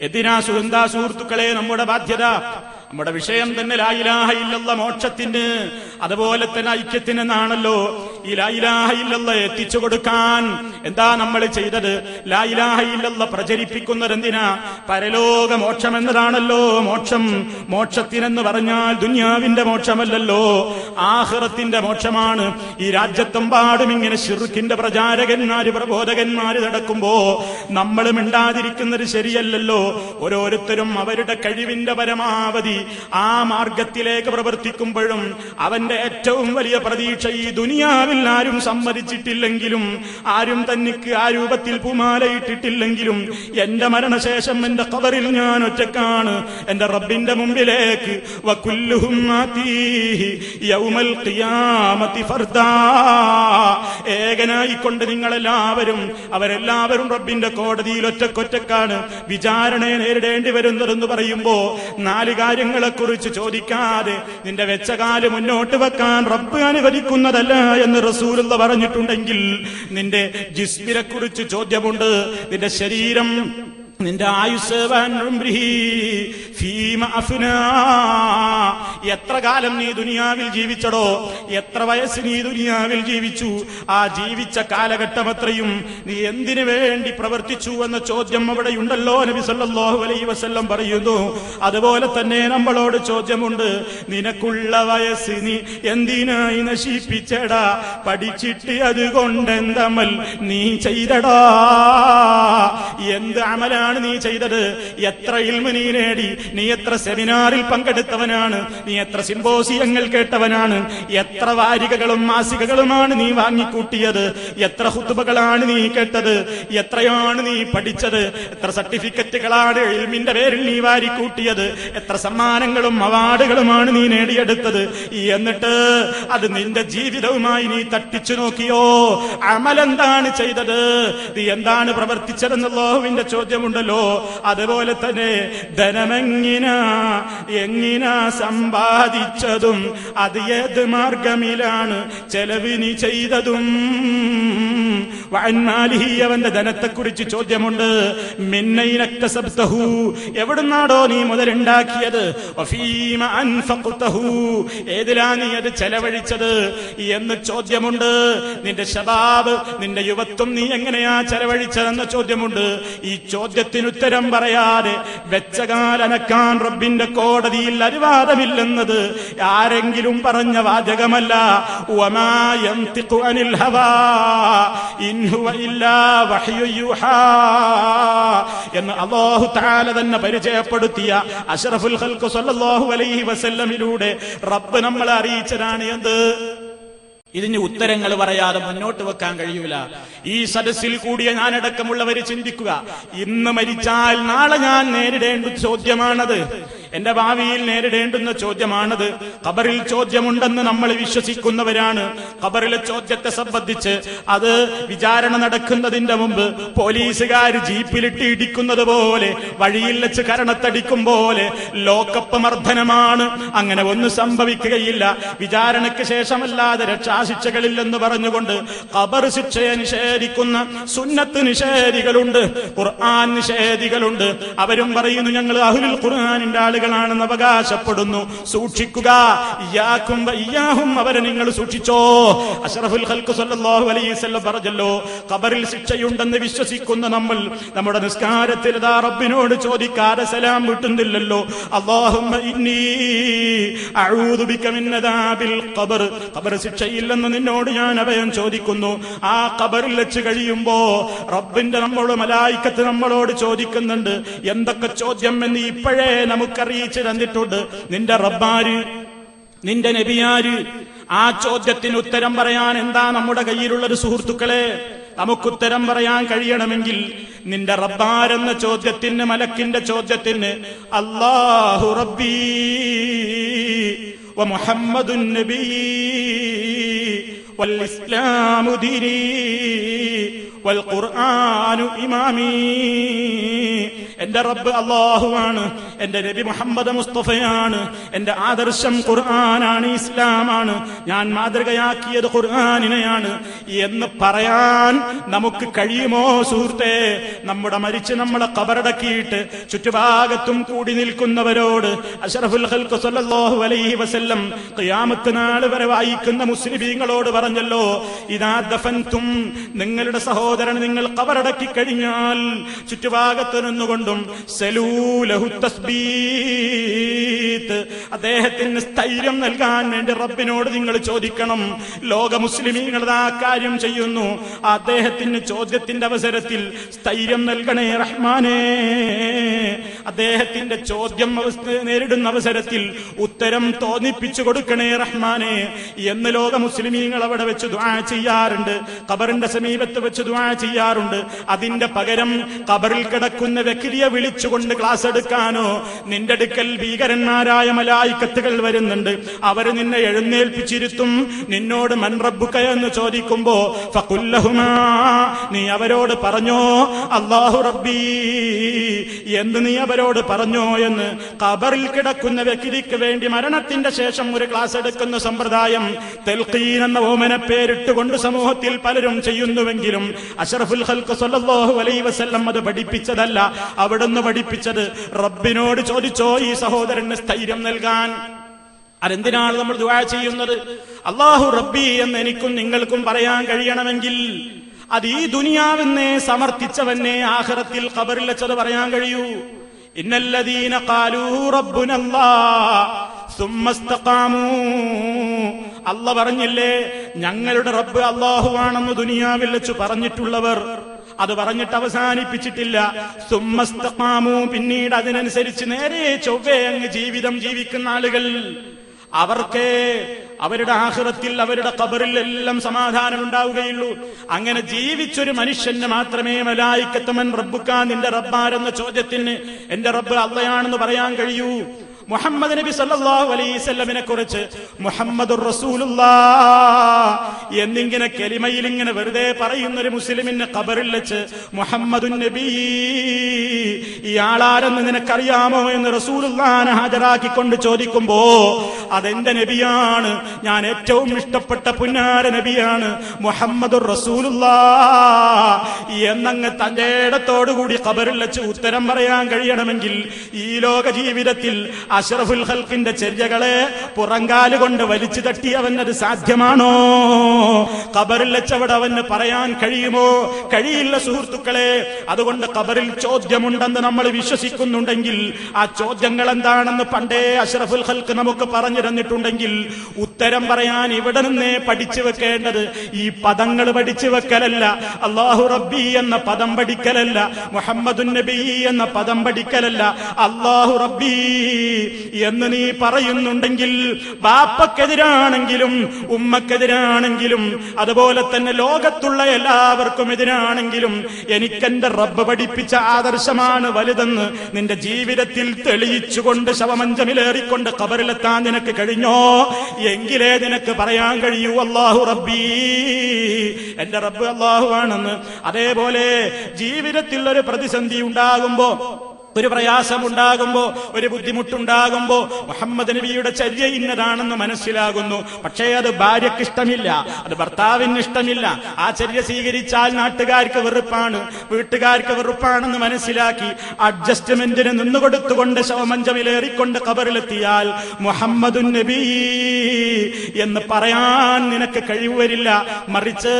എന്താ സുഹൃത്തുക്കളെ നമ്മുടെ ബാധ്യത? നമ്മുടെ വിഷയം തന്നെ ലാ ഇലാഹ ഇല്ലല്ലാഹ് മോക്ഷത്തിന്, അതുപോലെ തന്നെ ഐക്യത്തിനെന്നാണല്ലോ. ഈ ലാ ഇലാഹ ഇല്ലല്ലാഹ് എത്തിച്ചു കൊടുക്കാൻ എന്താ നമ്മൾ ചെയ്തത്? ലാ ഇലാഹ ഇല്ലല്ലാഹ് പ്രചരിപ്പിക്കുന്നത് എന്തിനാ? പരലോക മോക്ഷം എന്നതാണല്ലോ മോക്ഷം. മോക്ഷത്തിനെന്ന് പറഞ്ഞാൽ ദുനിയാവിന്റെ മോക്ഷമല്ലല്ലോ, ആഖിറത്തിന്റെ മോക്ഷമാണ്. ഈ രാജ്യത്തെമ്പാടും ഇങ്ങനെ ശിർക്കിന്റെ പ്രചാരകന്മാര് പ്രബോധകന്മാര് നടക്കുമ്പോ നമ്മൾ മിണ്ടാതിരിക്കുന്നത് ശരിയല്ലല്ലോ. ഓരോരുത്തരും അവരുടെ കഴിവിന്റെ പരമാവധി ആ മാർഗത്തിലേക്ക് പ്രവർത്തിക്കുമ്പോഴും അവന്റെ ഏറ്റവും വലിയ പ്രതീക്ഷ ഈ ദുനിയാവിൽ ആരും സമ്മതിച്ചിട്ടില്ലെങ്കിലും, ആരും തനിക്ക് ആ രൂപത്തിൽ പൂമാലയിട്ടിട്ടില്ലെങ്കിലും, എന്റെ മരണശേഷം എന്റെ ഖബറിൽ ഞാൻ ഒറ്റക്കാണ് എന്റെ റബ്ബിന്റെ മുമ്പിലേക്ക്. വകുല്ലുഹും ആതീഹി യൗമൽ ഖിയാമത്തി ഫർദാ, ഏകനായിക്കൊണ്ട് അവരെല്ലാവരും റബ്ബിന്റെ കോടതിയിൽ ഒറ്റക്കൊറ്റക്കാണ് വിചാരണയെ നേരിടേണ്ടി വരുന്നതെന്ന് പറയുമ്പോ നാല് കാര്യങ്ങളെ കുറിച്ച് ചോദിക്കാതെ നിന്റെ വെച്ച കാല് മുന്നോട്ട് വെക്കാൻ റബ്ബ് അനുവദിക്കുന്നതല്ല എന്ന് റസൂലുള്ള പറഞ്ഞിട്ടുണ്ടെങ്കിൽ, നിന്റെ ജിസ്മിനെ കുറിച്ച് ചോദ്യമുണ്ട്. നിന്റെ ശരീരം, നിന്റെ ആയുസ്, എത്ര കാലം നീ ദുനിയാവിൽ ജീവിച്ചടോ, എത്ര വയസ്സ് നീ ദുനിയാവിൽ ജീവിച്ചു, ആ ജീവിച്ച കാലഘട്ടം അത്രയും നീ എന്തിനു വേണ്ടി പ്രവർത്തിച്ചു എന്ന ചോദ്യം അവിടെയുണ്ടല്ലോ. നബി സല്ലല്ലാഹു അലൈഹി വസല്ലം പറയുന്നു. അതുപോലെ തന്നെ നമ്മളോട് ചോദ്യമുണ്ട്, നിനക്കുള്ള വയസ്സ് നീ എന്തിനായി നശിപ്പിച്ചടാ, പഠിച്ചിട്ട് അതുകൊണ്ടെന്തമൽ നീ ചെയ്തടാ, എന്ത് അമലാണ് നീ ചെയ്തത്, എത്ര ഇൽമു നീ നേടി, നീ എത്ര സെമിനാറിൽ പങ്കെടുത്തവനാണ്, നീ എത്ര സിംപോസിയങ്ങൾ കേട്ടവനാണ്, എത്ര വാരികകളും മാസികകളുമാണ് നീ വാങ്ങിക്കൂട്ടിയത്, എത്ര ഖുതുബകളാണ് നീ കേട്ടത്, എത്രയാണ് നീ പഠിച്ചത്, എത്ര സർട്ടിഫിക്കറ്റുകളാണ് ഇൽമിന്റെ പേരിൽ നീ വാരിക്കൂട്ടിയത്, എത്ര സമ്മാനങ്ങളും അവാർഡുകളുമാണ് നീ നേടിയെടുത്തത്. എന്നിട്ട് അത് നിന്റെ ജീവിതവുമായി നീ തട്ടിച്ചു നോക്കിയോ? അമലെന്താണ് ചെയ്തത്, നീ എന്താണ് പ്രവർത്തിച്ചതെന്നുള്ളതിന്റെ ചോദ്യമുണ്ടല്ലോ. അതുപോലെ തന്നെ ധനമെങ്ങിനാ സമ്പാദിച്ചതും അത് ഏത് മാർഗമിലാണ് ചെലവ് നീ ചെയ്തതും. വഅൻമാലിഹി, അവന്റെ ധനത്തെക്കുറിച്ച് ചോദ്യമുണ്ട്. മിന്നൈനക്തസബ്തഹു, എവിടുന്നാടോ നീ മുതലുണ്ടാക്കിയത്? വഫീമ അൻഫഖ്തഹു, ഏതിലാ നീ അത് ചെലവഴിച്ചത് എന്ന് ചോദ്യമുണ്ട്. നിന്റെ ശബാബ്, നിന്റെ യുവത്വം നീ എങ്ങനെയാ ചെലവഴിച്ചതെന്ന ചോദ്യമുണ്ട്. ഈ ചോദ്യത്തിനുത്തരം പറയാതെ വെച്ചകാലനക്കാൻ റബ്ബിന്റെ കോടതിയിൽ അനുവാദമില്ലെന്നത് ആരെങ്കിലും പറഞ്ഞ വാചകമല്ല. വമാ യൻതിഖു അനിൽ ഹവാ ഇൻ ഹുവ ഇല്ലാ വഹ്യു യുഹാ എന്ന് അല്ലാഹു തആല തന്നെ പരിചയപ്പെടുത്തിയ അഷ്റഫുൽ ഖൽഖ് സ്വല്ലല്ലാഹു അലൈഹി വസല്ലമിലൂടെ റബ്ബ് നമ്മളെ അറിയിച്ചതാണ്. എന്ത്? ഇതിന് ഉത്തരങ്ങൾ പറയാതെ മുന്നോട്ട് വെക്കാൻ കഴിയൂല. ഈ സദസ്സിൽ കൂടിയ ഞാനടക്കമുള്ളവര് ചിന്തിക്കുക, ഇന്ന് മരിച്ചാൽ നാളെ ഞാൻ നേരിടേണ്ട ചോദ്യമാണത്, എന്റെ ഭാവിയിൽ നേരിടേണ്ടുന്ന ചോദ്യമാണത്. ഖബറിൽ ചോദ്യമുണ്ടെന്ന് നമ്മൾ വിശ്വസിക്കുന്നവരാണ്. ഖബറിലെ ചോദ്യത്തെ സംബന്ധിച്ച് അത് വിചാരണ നടക്കുന്നതിന്റെ മുമ്പ് പോലീസുകാർ ജീപ്പിലിട്ട് ഇടിക്കുന്നത് പോലെ, വഴിയിൽ വെച്ച് കരണത്തടിക്കും പോലെ ലോക്കപ്പ് മർദ്ദനമാണ്. അങ്ങനെ ഒന്നും സംഭവിക്കുകയില്ല. വിചാരണയ്ക്ക് ശേഷമല്ലാതെ രക്ഷാശിക്ഷകളില്ലെന്ന് പറഞ്ഞുകൊണ്ട് ഖബർ ശിക്ഷയെ നിഷേധിക്കുന്ന സുന്നത്ത് നിഷേധികളുണ്ട്, ഖുർആൻ നിഷേധികളുണ്ട്. അവരും പറയുന്നു ഞങ്ങൾ അഹ്ലുൽ ഖുർആനിന്റെ ആളുകളാണെന്ന് അവകാശപ്പെടുന്നു. സൂക്ഷിക്കുക, ഇയ്യാകും വഇയ്യാഹും, അവരെ നിങ്ങൾ സൂക്ഷിച്ചോ. അഷ്റഫുൽ ഖൽഖ് സല്ലല്ലാഹു അലൈഹി വസല്ലം പറഞ്ഞല്ലോ, ഖബറിൽ ശിക്ഷയുണ്ടെന്ന് വിശ്വസിക്കുന്ന നമ്മൾ നമ്മുടെ നിസ്കാരത്തിൽ ദാ റബ്ബിനോട് ചോദിക്കാതെ സലാം വീട്ടുന്നില്ലല്ലോ. അല്ലാഹുമ്മ ഇന്നി അഊദു ബിക മിൻ അദാബിൽ ഖബർ, ഖബർ ശിക്ഷയില്ലെന്ന് നിന്നോട് ഞാൻ അഭയം ചോദിക്കുന്നു. ആ ഖബറിൽ വെച്ച് കഴിയുമ്പോ റബ്ബിന്റെ നമ്മളോട് മലായിക്കത്ത് നമ്മളോട് ചോദിക്കുന്നുണ്ട്. എന്തൊക്കെ ചോദ്യം എന്ന് ഇപ്പോഴേ നമുക്കറിയിച്ചു തന്നിട്ടുണ്ട്. നിന്റെ റബ്ബാര്, നിന്റെ നബിയാര്? ആ ചോദ്യത്തിന് ഉത്തരം പറയാൻ എന്താ നമ്മുടെ കയ്യിലുള്ളത് സുഹൃത്തുക്കളെ? നമുക്കുത്തരം പറയാൻ കഴിയണമെങ്കിൽ നിന്റെ റബ്ബാരെന്ന ചോദ്യത്തിന്, മലക്കിന്റെ ചോദ്യത്തിന് അല്ലാഹു റബ്ബി വ മുഹമ്മദുൻ നബി വൽ ഇസ്ലാമു ദീനി വൽ ഖുർആനു ഇമാമി, എന്റെ റബ്ബ് അല്ലാഹുവാണ്, എന്റെ നബി മുഹമ്മദ് മുസ്തഫയാണ്, എന്റെ ആദർശം ഖുർആനാണ്, ഇസ്ലാമാണ്, ഞാൻ മാതൃകയാക്കിയത് ഖുർആനിനെയാണ് എന്ന് പറയാൻ നമുക്ക് കഴിയുമോ സുഹൃത്തേ? നമ്മുടെ മരിച്ച് നമ്മളെ ഖബറടക്കിയിട്ട് ചുറ്റുഭാഗത്തും കൂടി നിൽക്കുന്നവരോട് അഷ്റഫുൽ ഖൽഖ് സല്ലല്ലാഹു അലൈഹി വസല്ലം ഖിയാമത്ത് നാൾ വരെ വായിക്കുന്ന മുസ്ലിമീങ്ങളോട് പറഞ്ഞല്ലോ, ഇദാ ദഫൻതും, നിങ്ങളുടെ സഹോദരൻ നിങ്ങൾ ഖബറടക്കി കഴിഞ്ഞാൽ ചുറ്റുഭാഗത്ത് നിന്നുകൊണ്ടും സലൂലഹു തസ്ബീത്ത്, അദ്ദേഹത്തിന് സ്ഥൈര്യം നൽകാൻ വേണ്ടി റബ്ബിനോട് നിങ്ങൾ ചോദിക്കണം. ലോക മുസ്ലിമീങ്ങൾ ആ കാര്യം ചെയ്യുന്നു. അദ്ദേഹത്തിന് ചോദ്യത്തിന്റെ അവസരത്തിൽ സ്ഥൈര്യം നൽകണേ റഹ്മാനേ, അദ്ദേഹത്തിന്റെ ചോദ്യം നേരിടുന്ന അവസരത്തിൽ ഉത്തരം തോന്നിപ്പിച്ചു കൊടുക്കണേ റഹ്മാനേ എന്ന് ലോക മുസ്ലിമീങ്ങൾ അവിടെ വെച്ച് ദുആ ചെയ്യാറുണ്ട്. ഖബറിന്റെ സമീപത്ത് വെച്ച് ദുആ ചെയ്യാറുണ്ട്. അതിന്റെ പകരം ഖബറിൽ കിടക്കുന്ന വ്യക്തിയെ വിളിച്ചുകൊണ്ട് ക്ലാസ് എടുക്കാനോ, നിന്റെ അടുക്കൽ ഭീകരന്മാരായ മലായിക്കത്തുകൾ വരുന്നുണ്ട്, അവര് നിന്നെ എഴുന്നേൽപ്പിച്ചിരുത്തും, നിന്നോട് മൻ റബ്ബുക എന്ന് ചോദിക്കുമ്പോ ഫഖുല്ലഹുമാ, നീ അവരോട് പറഞ്ഞോ അല്ലാഹു റബ്ബി എന്ന് നീ അവരോട് പറഞ്ഞോ എന്ന്. ഖബറിൽ കിടക്കുന്ന വ്യക്തിക്ക് വേണ്ടി മരണത്തിന്റെ ശേഷം ഒരു ക്ലാസ് എടുക്കുന്ന സമ്പ്രദായം തൽഖീൻ എന്ന ഓമന പേരിട്ടുകൊണ്ട് സമൂഹത്തിൽ പലരും ചെയ്യുന്നുവെങ്കിലും അഷ്റഫുൽ ഖൽഖ് സല്ലല്ലാഹു അലൈഹി വസല്ലം അത് പഠിപ്പിച്ചതല്ല. അവിടുന്ന് പഠിപ്പിച്ചത് റബ്ബിനോട് ചോദിച്ചോ ഈ സഹോദരന് സ്ഥൈര്യം നൽകാൻ. അതെന്തിനാണ് നമ്മൾ ദുആ ചെയ്യുന്നത്? അല്ലാഹു റബ്ബി എന്ന് എനിക്കും നിങ്ങൾക്കും പറയാൻ കഴിയണമെങ്കിൽ അത് ഈ ദുനിയാവിനെ സമർത്ഥിച്ചവനെ ആഖിറത്തിൽ ഖബറിൽ വെച്ചത് പറയാൻ കഴിയൂ. ഇന്നല്ലദീന ഖാലൂ റബ്ബുനല്ലാഹ് സുമ്മ ഇസ്തഖാമൂ, അല്ലാഹ് പറഞ്ഞില്ലേ ഞങ്ങളുടെ റബ്ബ് അല്ലാഹുവാണെന്ന് ദുനിയാവിൽ വെച്ച് പറഞ്ഞിട്ടുള്ളവർ, അത് പറഞ്ഞിട്ട് അവസാനിപ്പിച്ചിട്ടില്ല. സുമ്മ ഇസ്തഖാമൂ, പിന്നീട് അതിനനുസരിച്ച് നേരെ ചൊവ്വേ അങ്ങ് ജീവിതം ജീവിക്കുന്ന ആളുകൾ, അവർക്ക് അവരുടെ ആഖിറത്തിൽ അവരുടെ ഖബറിൽ എല്ലാം സമാധാനം ഉണ്ടാവുകയുള്ളൂ. അങ്ങനെ ജീവിച്ചൊരു മനുഷ്യന് മാത്രമേ മലായിക്കത്ത് മൻ റബ്ബുക, നിന്റെ റബ്ബാരെന്ന ചോദ്യത്തിന് എന്റെ റബ്ബ് അല്ലാഹയാണെന്ന് പറയാൻ കഴിയൂ. മുഹമ്മദ് നബി സല്ലല്ലാഹു അലൈഹി വസല്ലമിനെ കുറിച്ച് മുഹമ്മദുർ റസൂലുള്ളാഹ് എന്നിങ്ങനെ കലിമയിൽ ഇങ്ങനെ വെറുതെ പറയുന്ന ഒരു മുസ്ലിമിന് ഖബറിൽ വെച്ച് മുഹമ്മദുൻ നബി, ഇയാളാരെന്ന് നിനക്കറിയാമോ എന്ന് റസൂലുള്ളാഹിനെ ഹാജരാക്കിക്കൊണ്ട് ചോദിക്കുമ്പോ അതെന്റെ നബിയാണ്, ഞാൻ ഏറ്റവും ഇഷ്ടപ്പെട്ട പുന്നാര നബിയാണ് മുഹമ്മദുർ റസൂലുള്ളാഹ് എന്നങ്ങ് തന്റെ ഇടത്തോടുകൂടി ഖബറിൽ വെച്ച് ഉത്തരം പറയാൻ കഴിയണമെങ്കിൽ ഈ ലോക ജീവിതത്തിൽ അഷ്റഫുൽ ഖൽഖിന്റെ ചര്യകളെ പുറങ്കാലുകൊണ്ട് വലിച്ചു തട്ടി അവനത് സാധ്യമാണോ? ഖബറിൽ വെച്ചവിടെ അവന് പറയാൻ കഴിയുമോ? കഴിയില്ല സുഹൃത്തുക്കളെ. അതുകൊണ്ട് ഖബറിൽ ചോദ്യമുണ്ടെന്ന് നമ്മൾ വിശ്വസിക്കുന്നുണ്ടെങ്കിൽ ആ ചോദ്യങ്ങൾ എന്താണെന്ന് പണ്ടേ അഷ്റഫുൽ ഖൽഖ് നമുക്ക് പറഞ്ഞു തന്നിട്ടുണ്ടെങ്കിൽ ഉത്തരം പറയാൻ ഇവിടെ നിന്നേ പഠിച്ചു വെക്കേണ്ടത് ഈ പദങ്ങൾ പഠിച്ചു വെക്കലല്ല, അല്ലാഹു റബ്ബി എന്ന പദം പഠിക്കലല്ല, മുഹമ്മദുൻ നബി എന്ന പദം പഠിക്കലല്ല. അല്ലാഹു റബ്ബി എന്ന് നീ പറയുന്നുണ്ടെങ്കിൽ, ബാപ്പക്കെതിരാണെങ്കിലും ഉമ്മക്കെതിരാണെങ്കിലും അതുപോലെ തന്നെ ലോകത്തുള്ള എല്ലാവർക്കും എതിരാണെങ്കിലും എനിക്കെന്റെ റബ്ബ് പഠിപ്പിച്ച ആദർശമാണ് വലുതെന്ന് നിന്റെ ജീവിതത്തിൽ തെളിയിച്ചുകൊണ്ട് ശവമഞ്ചമിലേറിക്കൊണ്ട് ഖബറിലെത്താൻ നിനക്ക് കഴിഞ്ഞോ? എങ്കിലേ നിനക്ക് പറയാൻ കഴിയൂ അല്ലാഹു റബ്ബി, എന്റെ റബ്ബ് അല്ലാഹു ആണെന്ന്. അതേപോലെ ജീവിതത്തിൽ ഒരു പ്രതിസന്ധി ഉണ്ടാകുമ്പോ, ഒരു പ്രയാസമുണ്ടാകുമ്പോ, ഒരു ബുദ്ധിമുട്ടുണ്ടാകുമ്പോ മുഹമ്മദ് നബിയുടെ ചര്യ ഇന്നതാണെന്ന് മനസ്സിലാകുന്നു. പക്ഷേ അത് ഭാര്യയ്ക്ക് ഇഷ്ടമില്ല, അത് ഭർത്താവിന് ഇഷ്ടമില്ല. ആ ചര്യ സ്വീകരിച്ചാൽ നാട്ടുകാർക്ക് വെറുപ്പാണ്, വീട്ടുകാർക്ക് വെറുപ്പാണെന്ന് മനസ്സിലാക്കി അഡ്ജസ്റ്റ്മെന്റിന് നിന്നുകൊടുത്തുകൊണ്ട് ശവമഞ്ചമിലേറിക്കൊണ്ട് ഖബറിലെത്തിയാൽ മുഹമ്മദുൻ നബി എന്ന് പറയാൻ നിനക്ക് കഴിവരില്ല. മറിച്ച്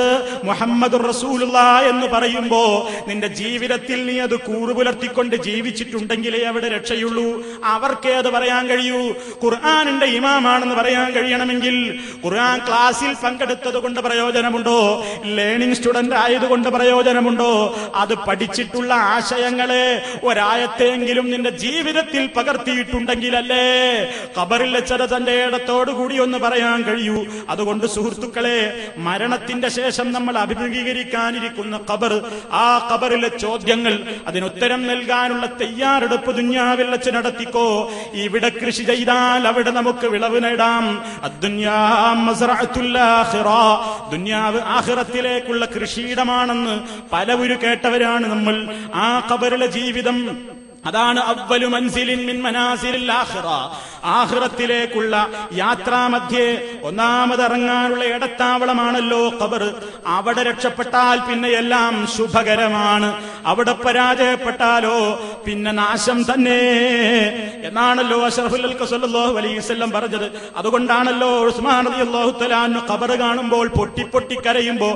മുഹമ്മദുർ റസൂലുള്ളാഹ് എന്ന് പറയുമ്പോ നിന്റെ ജീവിതത്തിൽ നീ അത് കൂറുപുലർത്തിക്കൊണ്ട് ജീവിച്ചിട്ടുണ്ടെങ്കിലേ അവിടെ രക്ഷയുള്ളൂ. അവർക്കേ അത് പറയാൻ കഴിയൂ. ഖുർആനിന്റെ ഇമാമാണെന്ന് പറയാൻ കഴിയണമെങ്കിൽ ഖുർആൻ ക്ലാസ്സിൽ പങ്കെടുത്തത് കൊണ്ട് പ്രയോജനമുണ്ടോ? ലേണിംഗ് സ്റ്റുഡന്റ് ആയതുകൊണ്ട് പ്രയോജനമുണ്ടോ? അത് പഠിച്ചിട്ടുള്ള ആശയങ്ങളെ ഒരായത്തെങ്കിലും നിന്റെ ജീവിതത്തിൽ പകർത്തിയിട്ടുണ്ടെങ്കിലല്ലേ ഖബറിൽ വെച്ചത് തന്റെ ഇടത്തോടുകൂടി ഒന്ന് പറയാൻ കഴിയൂ. അതുകൊണ്ട് സുഹൃത്തുക്കളെ, മരണത്തിന്റെ ശേഷം നമ്മൾ അഭിമുഖീകരിക്കാനിരിക്കുന്ന ഖബർ, ആ ഖബറിലെ ചോദ്യങ്ങൾ, അതിനുത്തരം നൽകാനുള്ള തയ്യാറെടുപ്പ് ദുനിയാവിൽ വെച്ച് നടത്തിക്കോ. ഇവിടെ കൃഷി ചെയ്താൽ അവിടെ നമുക്ക് വിളവ് നേടാം. അദ്ദുനിയാ മസ്റഅത്തുൽ ആഖിറ, ദുനിയാവ് ആഖിറത്തിലേക്കുള്ള കൃഷിയിടമാണെന്ന് പലവരും കേട്ടവരാണ് നമ്മൾ. ആ ഖബറിലെ ജീവിതം അതാണ് അവ്വലു മൻസിലിൻ മിൻ മനാസിലിൽ ആഖിറ, ആഖിറത്തിലേക്കുള്ള യാത്രാമധ്യേ ഒന്നാമതിറങ്ങാനുള്ള ഇടത്താവളമാണല്ലോ ഖബർ. അവിടെ രക്ഷപ്പെട്ടാൽ പിന്നെ എല്ലാം ശുഭകരമാണ്, അവിടെ പരാജയപ്പെട്ടാലോ പിന്നെ നാശം തന്നെ എന്നാണല്ലോ അഷ്റഫുൽ ഖൽഖ് സല്ലല്ലാഹു അലൈഹി വസല്ലം പറഞ്ഞത്. അതുകൊണ്ടാണല്ലോ ഉസ്മാൻ റളിയല്ലാഹു തആല അൻഹു ഖബർ കാണുമ്പോൾ പൊട്ടി കരയുമ്പോ,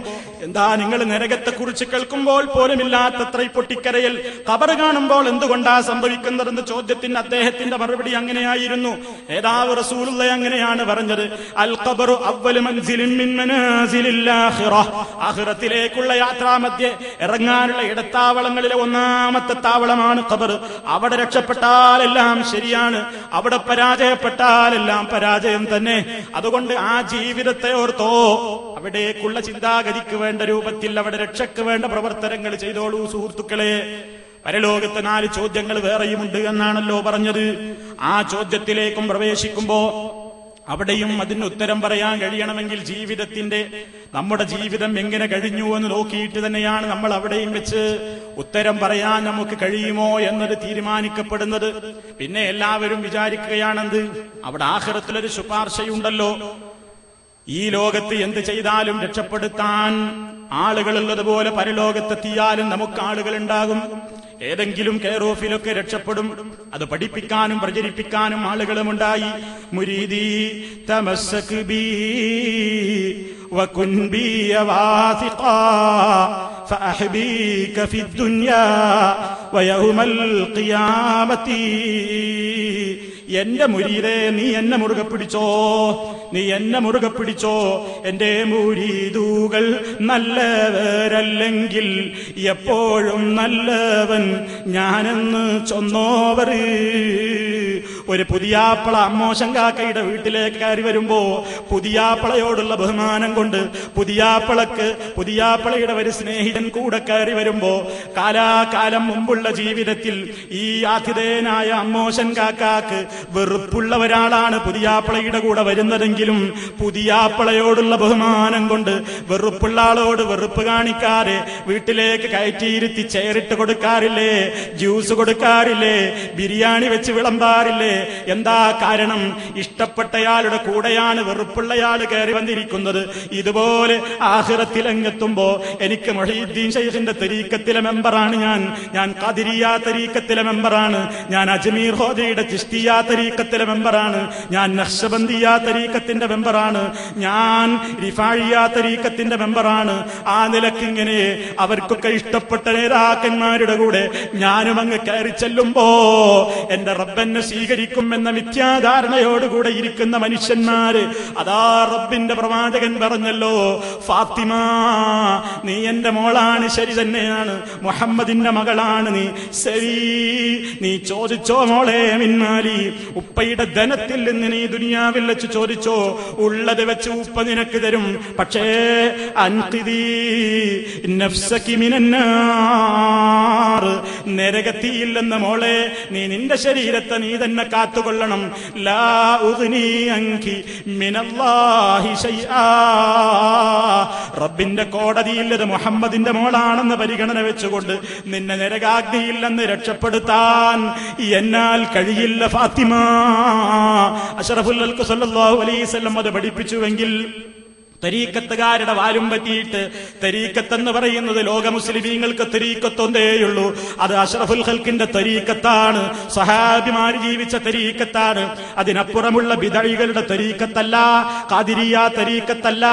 എന്താ നിങ്ങൾ നരകത്തെ കുറിച്ച് കേൾക്കുമ്പോൾ പോലുമില്ലാത്തത്ര പൊട്ടിക്കരയൽ ഖബർ കാണുമ്പോൾ എന്തുകൊണ്ടാ സംഭവിക്കുന്നതെന്ന് ചോദ്യത്തിന് അദ്ദേഹത്തിന്റെ മറുപടി അങ്ങനെയായിരുന്നു. ഏതാവ് റസൂലുള്ളാഹി അങ്ങനെയാണ് പറഞ്ഞത്, അൽ ഖബറു അവ്വലു മൻസിലിൻ മിൻ മനാസിലിൽ ആഖിറ, ആഖിറത്തിലേക്കുള്ള യാത്രാമധ്യേ ഇറങ്ങാനുള്ള ഇടത്താവളങ്ങളിലെ ഒന്നാമത്തെ താവളമാണ് ഖബർ. അവിടെ രക്ഷപ്പെട്ടാൽ എല്ലാം ശരിയാണ്, അവിടെ പരാജയപ്പെട്ടാൽ എല്ലാം പരാജയം തന്നെ. അതുകൊണ്ട് ആ ജീവിതത്തെ ഓർത്തോ, അവിടേക്കുള്ള ചിന്താഗതിക്ക് വേണ്ട രൂപത്തിൽ അവിടെ രക്ഷയ്ക്ക് വേണ്ട പ്രവർത്തനങ്ങൾ ചെയ്തോളൂ സുഹൃത്തുക്കളെ. പരലോകത്ത് 4 ചോദ്യങ്ങൾ വേറെയുമുണ്ട് എന്നാണല്ലോ പറഞ്ഞത്. ആ ചോദ്യത്തിലേക്കും പ്രവേശിക്കുമ്പോ അവിടെയും അതിന് ഉത്തരം പറയാൻ കഴിയണമെങ്കിൽ നമ്മുടെ ജീവിതം എങ്ങനെ കഴിഞ്ഞു എന്ന് നോക്കിയിട്ട് തന്നെയാണ് നമ്മൾ അവിടെയും വെച്ച് ഉത്തരം പറയാൻ നമുക്ക് കഴിയുമോ എന്നത് തീരുമാനിക്കപ്പെടുന്നത്. പിന്നെ എല്ലാവരും വിചാരിക്കുകയാണെന്ത്, അവിടെ ആഖിറത്തിലൊരു ശുപാർശയുണ്ടല്ലോ, ഈ ലോകത്ത് എന്ത് ചെയ്താലും രക്ഷപ്പെടുത്താൻ ആളുകളുള്ളതുപോലെ പരലോകത്തെത്തിയാലും നമുക്ക് ആളുകളുണ്ടാകും. ഏതെങ്കിലും കെയർ ഓഫിലൊക്കെ രക്ഷപ്പെടും. അത് പഠിപ്പിക്കാനും പ്രചരിപ്പിക്കാനും ആളുകളുമുണ്ടായി. മുരീദി തമസ്സക് ബി വകുൻ ബി വാസിഖാ ഫഅഹ്ബീക ഫിദ്ദുനിയാ വയൗമൽ ഖിയാമത്തി. എന്റെ മുരീദേ, നീ എന്നെ മുറുകെ പിടിച്ചോ, നീ എന്നെ മുറുകെ പിടിച്ചോ. എന്റെ മുരീദുകൾ നല്ലവരല്ലെങ്കിൽ എപ്പോഴും നല്ലവൻ ഞാനെന്ന് ചൊന്നോവർ. ഒരു പുതിയാപ്പള അമ്മോശൻ കാക്കയുടെ വീട്ടിലേക്ക് കയറി വരുമ്പോ പുതിയാപ്പളയോടുള്ള ബഹുമാനം കൊണ്ട് പുതിയാപ്പളയുടെ ഒരു സ്നേഹിതൻ കൂടെ കയറി വരുമ്പോ കാലാകാലം മുമ്പുള്ള ജീവിതത്തിൽ ഈ ആതിഥേയനായ അമ്മോശൻ കാക്കാക്ക് വെറുപ്പുള്ള ഒരാളാണ് പുതിയാപ്പളയുടെ കൂടെ വരുന്നതെങ്കിലും പുതിയാപ്പളയോടുള്ള ബഹുമാനം കൊണ്ട് വെറുപ്പുള്ള ആളോട് വെറുപ്പ് കാണിക്കാതെ വീട്ടിലേക്ക് കയറ്റിയിരുത്തി ചെയറിട്ട് കൊടുക്കാറില്ലേ, ജ്യൂസ് കൊടുക്കാറില്ലേ, ബിരിയാണി വെച്ച് വിളമ്പാറില്ലേ? എന്താ കാരണം? ഇഷ്ടപ്പെട്ടയാളുടെ കൂടെയാണ് വെറുപ്പുള്ളയാൾ കയറി വന്നിരിക്കുന്നത്. ഇതുപോലെ ആഖിറത്തിലെത്തുമ്പോ എനിക്ക് മുഹീദ്ദീൻ ശൈഖിന്റെ തരീക്കത്തിലെ മെമ്പറാണ് ഞാൻ ഖാദിരിയ തരീക്കത്തിലെ മെമ്പറാണ്, ഞാൻ അജ്മീർ ഖാദിയുടെ ചിശ്തിയ തരീക്കത്തിലെ മെമ്പറാണ്, ഞാൻ നഖ്ശബന്ദിയ തരീക്കത്തിന്റെ മെമ്പറാണ്, ഞാൻ റിഫാഇയ തരീക്കത്തിന്റെ മെമ്പറാണ്. ആ നിലക്ക് ഇങ്ങനെ അവർക്കൊക്കെ ഇഷ്ടപ്പെട്ട നേതാക്കന്മാരുടെ കൂടെ ഞാനും അങ്ങ് കയറി ചെല്ലുമ്പോ എന്റെ റബ്ബെന്നെ സ്വീകരിക്കും നിസ്കരിക്കുമെന്ന മിഥ്യാധാരണയോടുകൂടെ ഇരിക്കുന്ന മനുഷ്യന്മാര്, അതാ റബ്ബിന്റെ പ്രവാചകൻ പറഞ്ഞല്ലോ, ഫാത്തിമ നീ എന്റെ മോളാണ്, ശരി തന്നെയാണ്, മുഹമ്മദിന്റെ മകളാണ് നീ, ശരി, നീ ചോദിച്ചോ മോളെ മിന്മാലി, ഉപ്പയുടെ ധനത്തിൽ നിന്ന് നീ ദുനിയാവിൽ വെച്ച് ചോദിച്ചോ, ഉള്ളത് വെച്ച് ഉപ്പ നിനക്ക് തരും. പക്ഷേ അൻഖിദീ നഫ്സകി മിനന്നാർ, നരകത്തിയില്ലെന്ന മോളെ നീ നിന്റെ ശരീരത്തെ നീ തന്നെ കാത്തുകൊള്ളണം. ലാ ഉഗ്നി അൻകി മിനല്ലാഹി ശൈആ, റബ്ബിന്റെ കോടതിയില്ലത് മുഹമ്മദിന്റെ മോളാണെന്ന് പരിഗണന വെച്ചുകൊണ്ട് നിന്നെ നരകാഗ്നിയിൽ നിന്ന് രക്ഷപ്പെടുത്താൻ എന്നാൽ കഴിയില്ല ഫാത്തിമ. അഷ്റഫുൽ ഖൽഖ് സല്ലല്ലാഹു അലൈഹി വസല്ലം അത് പഠിപ്പിച്ചുവെങ്കിൽ തരീക്കത്തുകാരുടെ വാലും പറ്റിയിട്ട്, തരീക്കത്തെന്ന് പറയുന്നത് ലോക മുസ്ലിമീങ്ങൾക്ക് തരീക്കത്തൊന്നേയുള്ളൂ, അത് അഷ്റഫുൽ ഖൽഖിന്റെ തരീക്കത്താണ്, സഹാബിമാര് ജീവിച്ച തരീക്കത്താണ്. അതിനപ്പുറമുള്ള ബിദഈകളുടെ തരീക്കത്തല്ല, ഖാദിരിയ തരീക്കത്തല്ല,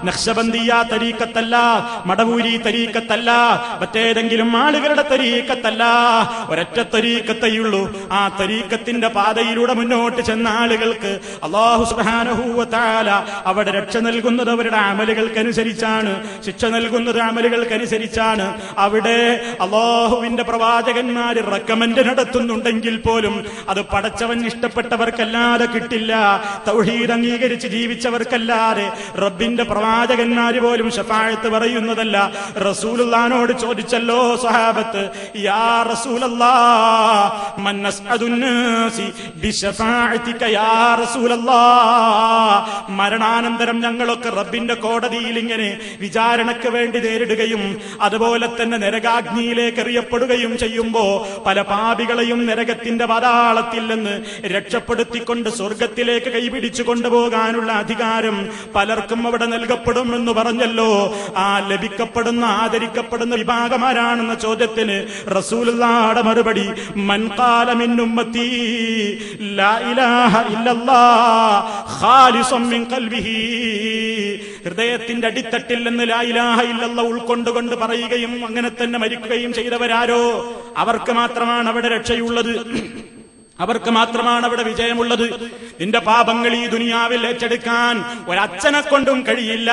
നഖ്ശബന്ദിയ തരീക്കത്തല്ല, മടവൂരി തരീക്കത്തല്ല, മറ്റേതെങ്കിലും ആളുകളുടെ തരീക്കത്തല്ല, ഒരൊറ്റ തരീക്കത്തേയുള്ളൂ. ആ തരീക്കത്തിന്റെ പാതയിലൂടെ മുന്നോട്ട് ചെന്ന ആളുകൾക്ക് അല്ലാഹു സുബ്ഹാനഹു വ തആല അവിടെ രക്ഷ നൽകുന്നത് അവരുടെ അമലുകൾക്കനുസരിച്ചാണ്, ശിക്ഷ നൽകുന്നത് അമലുകൾക്കനുസരിച്ചാണ്. അവിടെ അല്ലാഹുവിന്റെ പ്രവാചകന്മാര് റെക്കമെൻഡ് നടത്തുന്നുണ്ടെങ്കിൽ പോലും അത് പടച്ചവൻ ഇഷ്ടപ്പെട്ടവർക്കല്ലാതെ കിട്ടില്ല. തൗഹീദ് അംഗീകരിച്ച് ജീവിച്ചവർക്കല്ലാതെ റബ്ബിന്റെ പ്രവാചകന്മാര് പോലും ശഫാഅത്ത് പറയുന്നതല്ല. റസൂലുള്ളാഹിനോട് ചോദിച്ചല്ലോ സഹാബത്ത്, യാ റസൂലല്ലാഹ് മൻ അസ്അദുൻ നാസി ബിശഫാഅതിക യാ റസൂലല്ലാഹ്, മരണാനന്തരം ഞങ്ങളൊക്കെ റബ്ബിന്റെ കോടതിയിൽ ഇങ്ങനെ വിചാരണയ്ക്ക് വേണ്ടി നേരിടുകയും അതുപോലെ തന്നെ നരകാഗ്നിയിലേക്ക് എറിയപ്പെടുകയും ചെയ്യുമ്പോ പല പാപികളെയും നരകത്തിന്റെ പാതാളത്തിൽ നിന്ന് രക്ഷപ്പെടുത്തിക്കൊണ്ട് സ്വർഗത്തിലേക്ക് കൈപിടിച്ചു കൊണ്ടുപോകാനുള്ള അധികാരം പലർക്കും അവിടെ നൽകപ്പെടുമെന്ന് പറഞ്ഞല്ലോ. ആ ലഭിക്കപ്പെടുന്ന ആദരിക്കപ്പെടുന്ന വിഭാഗമാരാണെന്ന ചോദ്യത്തിന് റസൂലുള്ളാഹിയുടെ മറുപടി, മൻ ഖാല മിൻ ഉമ്മത്തി ലാ ഇലാഹ ഇല്ലല്ലാഹ് ഖാലിസൻ മിൻ ഖൽബിഹി, ഹൃദയത്തിന്റെ അടിത്തട്ടിൽ നിന്ന് ലാ ഇലാഹ ഇല്ലല്ലാഹ് ഉൾക്കൊണ്ടുകൊണ്ട് പറയുകയും അങ്ങനെ തന്നെ മരിക്കുകയും ചെയ്തവരാരോ അവർക്ക് മാത്രമാണ് അവിടെ രക്ഷയുള്ളത്, അവർക്ക് മാത്രമാണ് അവിടെ വിജയമുള്ളത്. നിന്റെ പാപങ്ങൾ ഈ ദുനിയാവിൽ ഏറ്റെടുക്കാൻ ഒരച്ഛനെ കൊണ്ടും കഴിയില്ല,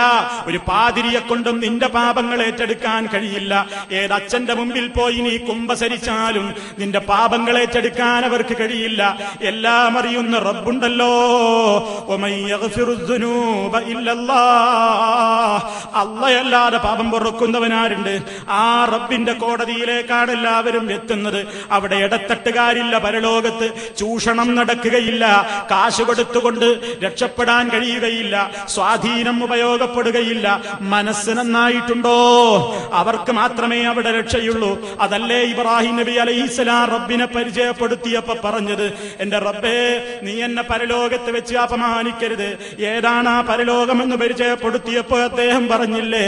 ഒരു പാതിരിയെ കൊണ്ടും നിന്റെ പാപങ്ങൾ ഏറ്റെടുക്കാൻ കഴിയില്ല. ഏതച്ഛന്റെ മുമ്പിൽ പോയി നീ കുമ്പസരിച്ചാലും നിന്റെ പാപങ്ങൾ ഏറ്റെടുക്കാൻ അവർക്ക് കഴിയില്ല. എല്ലാം അറിയുന്ന റബ്ബുണ്ടല്ലോ, അല്ലാഹ് പാപം പൊറുക്കുന്നവനാരുണ്ട്? ആ റബ്ബിന്റെ കോടതിയിലേക്കാണ് എല്ലാവരും എത്തുന്നത്. അവിടെ ഇടത്തട്ടുകാരില്ല, പരലോകത്ത് ചൂഷണം നടക്കുകയില്ല, കാശ് കൊടുത്തുകൊണ്ട് രക്ഷപ്പെടാൻ കഴിയുകയില്ല, സ്വാധീനം ഉപയോഗപ്പെടുകയില്ല. മനസ്സ് നന്നായിട്ടുണ്ടോ അവർക്ക് മാത്രമേ അവിടെ രക്ഷയുള്ളൂ. അതല്ലേ ഇബ്രാഹിം നബി അലൈഹിസ്സലാം റബ്ബിനെ പരിചയപ്പെടുത്തിയപ്പോ പറഞ്ഞത്, എന്റെ റബ്ബേ നീ എന്നെ പരലോകത്ത് വെച്ച് അപമാനിക്കരുത്. ഏതാണ് ആ പരലോകമെന്ന് പരിചയപ്പെടുത്തിയപ്പോ അദ്ദേഹം പറഞ്ഞില്ലേ,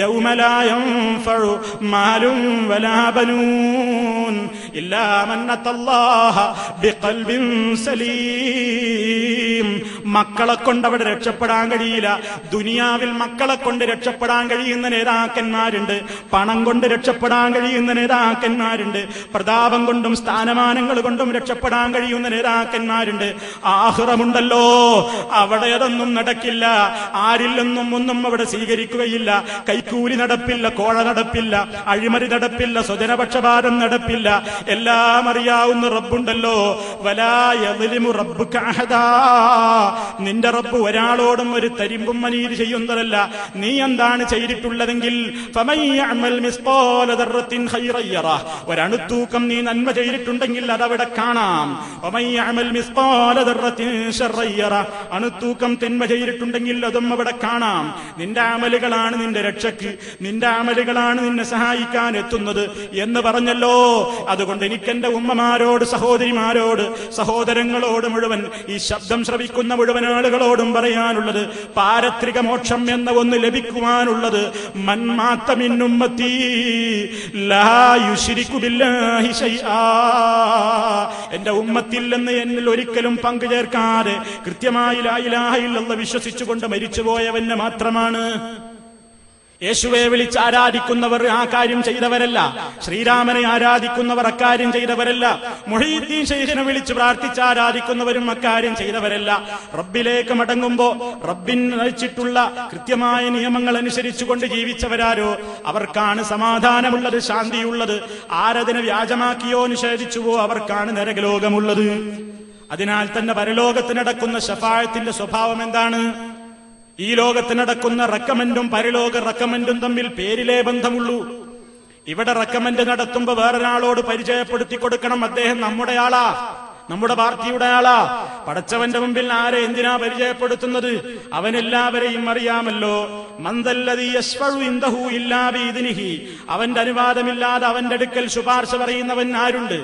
യൗമ ലാ യൻഫഉ മാലും വലാ ബനൂൻ ഇല്ലാ മൻ അത്തല്ലാഹ ബിഖൽബിൻ സലീം. മക്കളെ കൊണ്ട് അവിടെ രക്ഷപ്പെടാൻ കഴിയില്ല. ദുനിയാവിൽ മക്കളെ കൊണ്ട് രക്ഷപ്പെടാൻ കഴിയുന്ന നേതാക്കന്മാരുണ്ട്, പണം കൊണ്ട് രക്ഷപ്പെടാൻ കഴിയുന്ന നേതാക്കന്മാരുണ്ട്, പ്രതാപം കൊണ്ടും സ്ഥാനമാനങ്ങൾ കൊണ്ടും രക്ഷപ്പെടാൻ കഴിയുന്ന നേതാക്കന്മാരുണ്ട്. ആഖിറമുണ്ടല്ലോ, അവിടെ അതൊന്നും നടക്കില്ല. ആരിൽ നിന്നും ഒന്നും അവിടെ സ്വീകരിക്കുകയില്ല. കൈക്കൂലി നടപ്പില്ല, കോഴ നടപ്പില്ല, അഴിമതി നടപ്പില്ല, സ്വജനപക്ഷപാതം നടപ്പില്ല. എല്ലാം അറിയാവുന്ന റബ്ബുണ്ടല്ലോ. വലാ യദ്ലിമു റബ്ബുക അഹദാ, നിന്റെ റബ്ബ് ഒരാളോടും ഒരു തരിമ്പും അനീതി ചെയ്യുന്നതല്ല. നീ എന്താണ് ചെയ്തിട്ടുള്ളതെങ്കിൽ ഫമൻ യഅമൽ മിസ്ഖാല ദർറത്തിൻ ഖൈറൻ യറ, ഒരണുത്തൂക്കം നീ നന്മ ചെയ്തിട്ടുണ്ടെങ്കിൽ അതവിടെ കാണാം. വമൻ യഅമൽ മിസ്ഖാല ദർറത്തിൻ ശർറൻ യറ, അണുത്തൂക്കം തിന്മ ചെയ്തിട്ടുണ്ടെങ്കിൽ അതും അവിടെ കാണാം. നിന്റെ അമലുകളാണ് നിന്റെ രക്ഷയ്ക്ക്, നിന്റെ അമലുകളാണ് നിന്നെ സഹായിക്കാൻ എത്തുന്നത് എന്ന് പറഞ്ഞല്ലോ. അതുകൊണ്ട് എനിക്കെന്റെ ഉമ്മമാരോട്, സഹോദരിമാരോട്, സഹോദരങ്ങളോട് മുഴുവൻ, ഈ ശബ്ദം ശ്രവിക്കുന്ന മുഴുവൻ ആളുകളോടും പറയാനുള്ളത്, പാരത്രിക മോക്ഷം എന്ന ഒന്ന് ലഭിക്കുവാനുള്ളത് മൻ മാത മിൻ ഉമ്മത്തി ലാ യുശ്രികു ബില്ലാഹി ശൈആ, എന്റെ ഉമ്മത്തിൽ നിന്ന് എന്നിൽ ഒരിക്കലും പങ്കു ചേർക്കാതെ കൃത്യമായി ലാ ഇലാഹ ഇല്ലല്ലാഹ് വിശ്വസിച്ചുകൊണ്ട് മരിച്ചുപോയവന് മാത്രമാണ്. യേശുവെ വിളിച്ച് ആരാധിക്കുന്നവർ ആ കാര്യം ചെയ്തവരല്ല. ശ്രീരാമനെ ആരാധിക്കുന്നവർ അക്കാര്യം ചെയ്തവരല്ല. മുഹീദ്ദീൻ ശൈഖിനെ വിളിച്ച് പ്രാർത്ഥിച്ച് ആരാധിക്കുന്നവരും അക്കാര്യം ചെയ്തവരല്ല. റബ്ബിലേക്ക് മടങ്ങുമ്പോ റബ്ബിന് നയിച്ചിട്ടുള്ള കൃത്യമായ നിയമങ്ങൾ അനുസരിച്ചുകൊണ്ട് ജീവിച്ചവരാരോ അവർക്കാണ് സമാധാനമുള്ളത്, ശാന്തിയുള്ളത്. ആരതിനെ വ്യാജമാക്കിയോ നിഷേധിച്ചുവോ അവർക്കാണ് നരകലോകമുള്ളത്. അതിനാൽ തന്നെ പരലോകത്ത് നടക്കുന്ന ശഫാഅത്തിന്റെ സ്വഭാവം എന്താണ്? ഈ ലോകത്ത് നടക്കുന്ന റെക്കമെന്റും പരലോക റെക്കമെന്റും തമ്മിൽ പേരിലേ ബന്ധമുള്ളൂ. ഇവിടെ റെക്കമെന്റ് നടത്തുമ്പോ വേറൊരാളോട് പരിചയപ്പെടുത്തി കൊടുക്കണം, അദ്ദേഹം നമ്മുടെ ആളാ, നമ്മുടെ പാർട്ടിയുടെ ആളാ. പടച്ചവന്റെ മുമ്പിൽ ആരെ എന്തിനാ പരിചയപ്പെടുത്തുന്നത്? അവനെല്ലാവരെയും അറിയാമല്ലോ. മന്ദല്ലദീ യശ്ഫഉ ഇൻദഹു ഇല്ലാ ബിഇദ്നിഹി, അവന്റെ അനുവാദമില്ലാതെ അവന്റെ അടുക്കൽ ശുപാർശ പറയുന്നവൻ ആരുണ്ട്?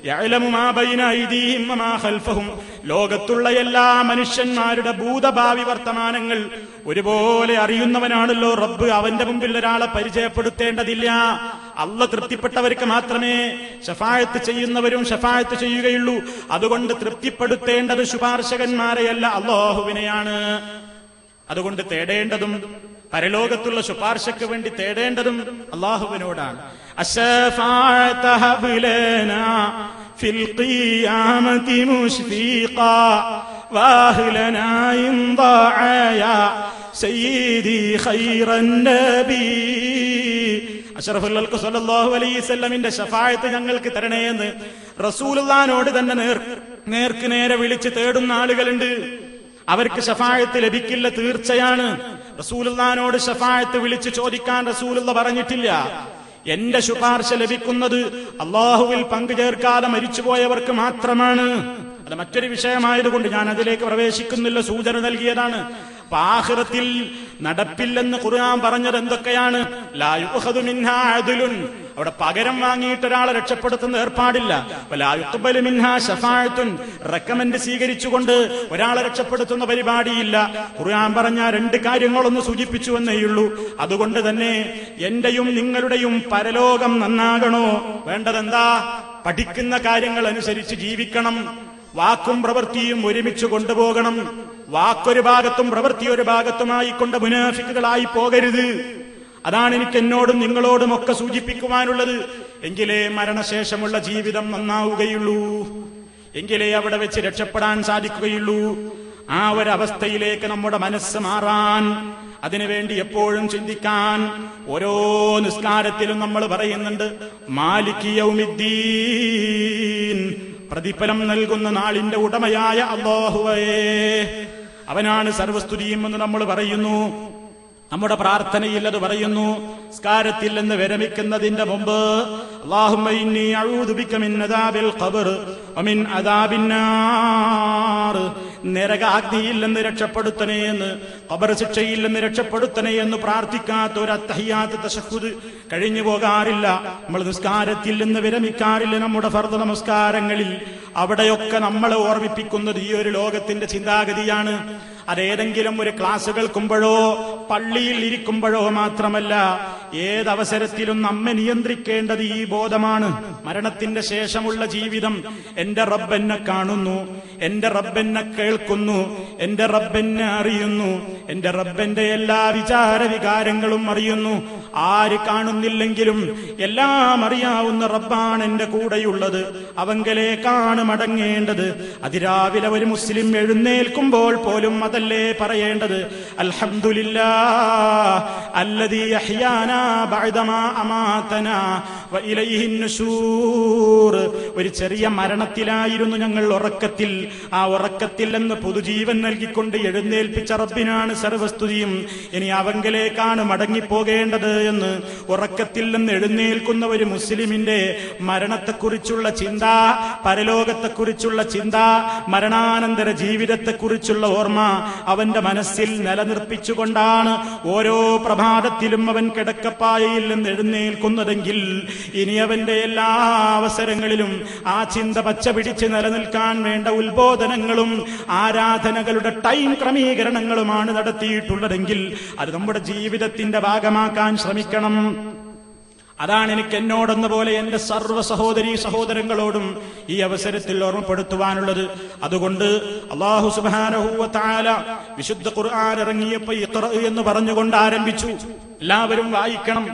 യഅലമു മാ ബൈന ഐദീഹിം വമാ ഖൽഫഹും, ലോകത്തുള്ള എല്ലാ മനുഷ്യന്മാരുടെ ഭൂതഭാവി വർത്തമാനങ്ങൾ ഒരുപോലെ അറിയുന്നവനാണല്ലോ റബ്ബ്. അവന്റെ മുമ്പിൽ ഒരാളെ പരിചയപ്പെടുത്തേണ്ടതില്ല. അല്ലാഹ് തൃപ്തിപ്പെട്ടവർക്ക് മാത്രമേ ശഫാഅത്ത് ചെയ്യുന്നവരും ശഫാഅത്ത് ചെയ്യുകയുള്ളൂ. അതുകൊണ്ട് തൃപ്തിപ്പെടുത്തേണ്ടത് ശുപാർശകന്മാരെയല്ല, അല്ലാഹുവിനെയാണ്. അതുകൊണ്ട് തേടേണ്ടതും പരലോകത്തുള്ള ശുപാർശയ്ക്ക് വേണ്ടി തേടേണ്ടതും അല്ലാഹുവിനോടാണ്. അശ്ശഫാഅത ഹബ്ലനാ ഫിൽ ഖിയാമത്തി മുശ്ഫീഖാ വാഹ്ലനാ ഇൻ ദാഅയ സയ്യിദി ഖൈറൻ നബി. അഷ്റഫുൽ ഖൽഖ് സ്വല്ലല്ലാഹു അലൈഹി വസല്ലമിന്റെ ശഫാഅത്ത് ഞങ്ങൾക്ക് തരണേ എന്ന് റസൂലുള്ളാഹിനോട് തന്നെ നേർക്ക് നേരെ വിളിച്ച് തേടുന്ന ആളുകളുണ്ട്. അവർക്ക് ശഫാഅത്ത് ലഭിക്കില്ല, തീർച്ചയാണ്. റസൂലുള്ളാഹിനോട് ശഫാഅത്ത് വിളിച്ച് ചോദിക്കാൻ റസൂലുള്ള പറഞ്ഞിട്ടില്ല. എന്റെ ശുപാർശ ലഭിക്കുന്നത് അല്ലാഹുവിൽ പങ്കുചേർക്കാതെ മരിച്ചുപോയവർക്ക് മാത്രമാണ്. അത് മറ്റൊരു വിഷയമായതുകൊണ്ട് ഞാൻ അതിലേക്ക് പ്രവേശിക്കുന്നില്ല, സൂചന നൽകിയതാണ്. ആഖിറത്തിൽ നടപ്പില്ലെന്ന് ഖുർആൻ പറഞ്ഞത് എന്തൊക്കെയാണ്? ലാ യുഖദു മിൻഹാ അദ്ലുൻ, അവിടെ പകരം വാങ്ങിയിട്ട് ഒരാളെ രക്ഷപ്പെടുത്തുന്ന ഏർപ്പാടില്ല. വലാ യുഖ്ബലു മിൻഹാ ശഫാഅത്തുൻ, റെക്കമെന്റ് സ്വീകരിച്ചുകൊണ്ട് ഒരാളെ രക്ഷപ്പെടുത്തുന്ന പരിപാടിയില്ല. ഖുർആൻ പറഞ്ഞ രണ്ട് കാര്യങ്ങളൊന്ന് സൂചിപ്പിച്ചു എന്നേയുള്ളൂ. അതുകൊണ്ട് തന്നെ എന്റെയും നിങ്ങളുടെയും പരലോകം നന്നാകണോ? വേണ്ടതെന്താ? പഠിക്കുന്ന കാര്യങ്ങൾ അനുസരിച്ച് ജീവിക്കണം. വാക്കും പ്രവൃത്തിയും ഒരുമിച്ച് കൊണ്ടുപോകണം. വാക്കൊരു ഭാഗത്തും പ്രവൃത്തി ഒരു ഭാഗത്തുമായി കൊണ്ട് മുനാഫിക്കുകളായി പോകരുത്. അതാണ് എനിക്ക് എന്നോടും നിങ്ങളോടും ഒക്കെ സൂചിപ്പിക്കുവാനുള്ളത്. എങ്കിലേ മരണശേഷമുള്ള ജീവിതം നന്നാവുകയുള്ളൂ, എങ്കിലേ അവിടെ വെച്ച് രക്ഷപ്പെടാൻ സാധിക്കുകയുള്ളൂ. ആ ഒരവസ്ഥയിലേക്ക് നമ്മുടെ മനസ്സ് മാറാൻ, അതിനുവേണ്ടി എപ്പോഴും ചിന്തിക്കാൻ. ഓരോ നിസ്കാരത്തിലും നമ്മൾ പറയുന്നുണ്ട് മാലികി യൗമിദ്ദീൻ, പ്രതിഫലം നൽകുന്ന നാളിന്റെ ഉടമയായ അല്ലാഹുവേ, അവനാണ് സർവസ്തുതിയും എന്ന് നമ്മൾ പറയുന്നു. നമ്മുടെ പ്രാർത്ഥനയിൽ അത് പറയുന്നു. നിസ്കാരത്തിൽ നിന്ന് വിരമിക്കുന്നതിന്റെ മുമ്പ് അല്ലാഹുമ്മ ഇന്നി അഊദു ബിക മിൻ അദാബിൽ ഖബ്ർ വമിൻ അദാബിൻ നാർ, നരകാഗ്നിയിൽ നിന്ന് രക്ഷപ്പെടുത്തണേ എന്ന്, ഖബർ ശിക്ഷയിൽ നിന്ന് രക്ഷപ്പെടുത്തണേ എന്ന് പ്രാർത്ഥിക്കാത്ത ഒരു അത്തഹിയാത്ത് തശഹുദ് കഴിഞ്ഞു പോകാറില്ല. നമ്മൾ നിസ്കാരത്തിൽ നിന്ന് വിരമിക്കാറില്ല. നമ്മുടെ ഫർദ് നമസ്കാരങ്ങളിൽ അവിടെയൊക്കെ നമ്മളെ ഓർമ്മിപ്പിക്കുന്നത് ഈ ഒരു ലോകത്തിന്റെ ചിന്താഗതിയാണ്. അതേതെങ്കിലും ഒരു ക്ലാസ് കേൾക്കുമ്പോഴോ പള്ളിയിൽ ഇരിക്കുമ്പോഴോ മാത്രമല്ല, ഏതവസരത്തിലും നമ്മെ നിയന്ത്രിക്കേണ്ടത് ഈ ബോധമാണ്. മരണത്തിന്റെ ശേഷമുള്ള ജീവിതം, എന്റെ റബ്ബ് എന്നെ കാണുന്നു, എന്റെ റബ്ബ് എന്നെ കേൾക്കുന്നു, എന്റെ റബ്ബ് എന്നെ അറിയുന്നു, എന്റെ റബ്ബന്റെ എല്ലാ വിചാര വികാരങ്ങളും അറിയുന്നു. ആര് കാണുന്നില്ലെങ്കിലും എല്ലാം അറിയാവുന്ന റബ്ബാണ് എന്റെ കൂടെയുള്ളത്. അവങ്കലേക്കാണ് മടങ്ങേണ്ടത്. അതിരാവിലെ ഒരു മുസ്ലിം എഴുന്നേൽക്കുമ്പോൾ പോലും അതല്ലേ പറയേണ്ടത്? അൽഹംദുലില്ലാഹ് അല്ലദീ അഹ്യാനാ ബഅദമാ അമാതനാ വഇലൈഹിൻ നുശൂർ. ഒരു ചെറിയ മരണത്തിലായിരുന്നു ഞങ്ങൾ, ഉറക്കത്തിൽ. ആ ഉറക്കത്തിൽ നിന്ന് പുതുജീവൻ നൽകിക്കൊണ്ട് എഴുന്നേൽപ്പിച്ച റബ്ബിനാണ് സർവസ്തുതിയും. ഇനി അവങ്കലേക്കാണ് മടങ്ങിപ്പോകേണ്ടത് എന്ന് ഉറക്കത്തിൽ നിന്ന് എഴുന്നേൽക്കുന്ന ഒരു മുസ്ലിമിന്റെ മരണത്തെക്കുറിച്ചുള്ള ചിന്ത, പരലോകത്തെക്കുറിച്ചുള്ള ചിന്ത, മരണാനന്തര ജീവിതത്തെക്കുറിച്ചുള്ള ഓർമ്മ അവന്റെ മനസ്സിൽ നിലനിർപ്പിച്ചുകൊണ്ടാണ് ഓരോ പ്രഭാതത്തിലും അവൻ കിടക്കപ്പായയിൽ നിന്ന് എഴുന്നേൽക്കുന്നതെങ്കിൽ ഇനി അവന്റെ എല്ലാ അവസരങ്ങളിലും ആ ചിന്ത പച്ച പിടിച്ച് നിലനിൽക്കാൻ വേണ്ട ഉത്ബോധനങ്ങളും ആരാധനകളുടെ ടൈം ക്രമീകരണങ്ങളുമാണ് നടത്തിയിട്ടുള്ളതെങ്കിൽ അത് നമ്മുടെ ജീവിതത്തിന്റെ ഭാഗമാക്കാൻ ശ്രമിക്കണം. അതാണ് എനിക്ക് എന്നോടെന്ന പോലെ എന്റെ സർവ്വ സഹോദരീ സഹോദരങ്ങളോടും ഈ അവസരത്തിൽ ഓർമ്മപ്പെടുത്തുവാനുള്ളത്. അതുകൊണ്ട് അല്ലാഹു സുബ്ഹാനഹു വ തആല വിശുദ്ധ ഖുർആൻ ഇറങ്ങിയപ്പോൾ ഇഖ്റ എന്ന് പറഞ്ഞുകൊണ്ട് ആരംഭിച്ചു. എല്ലാവരും വായിക്കണം.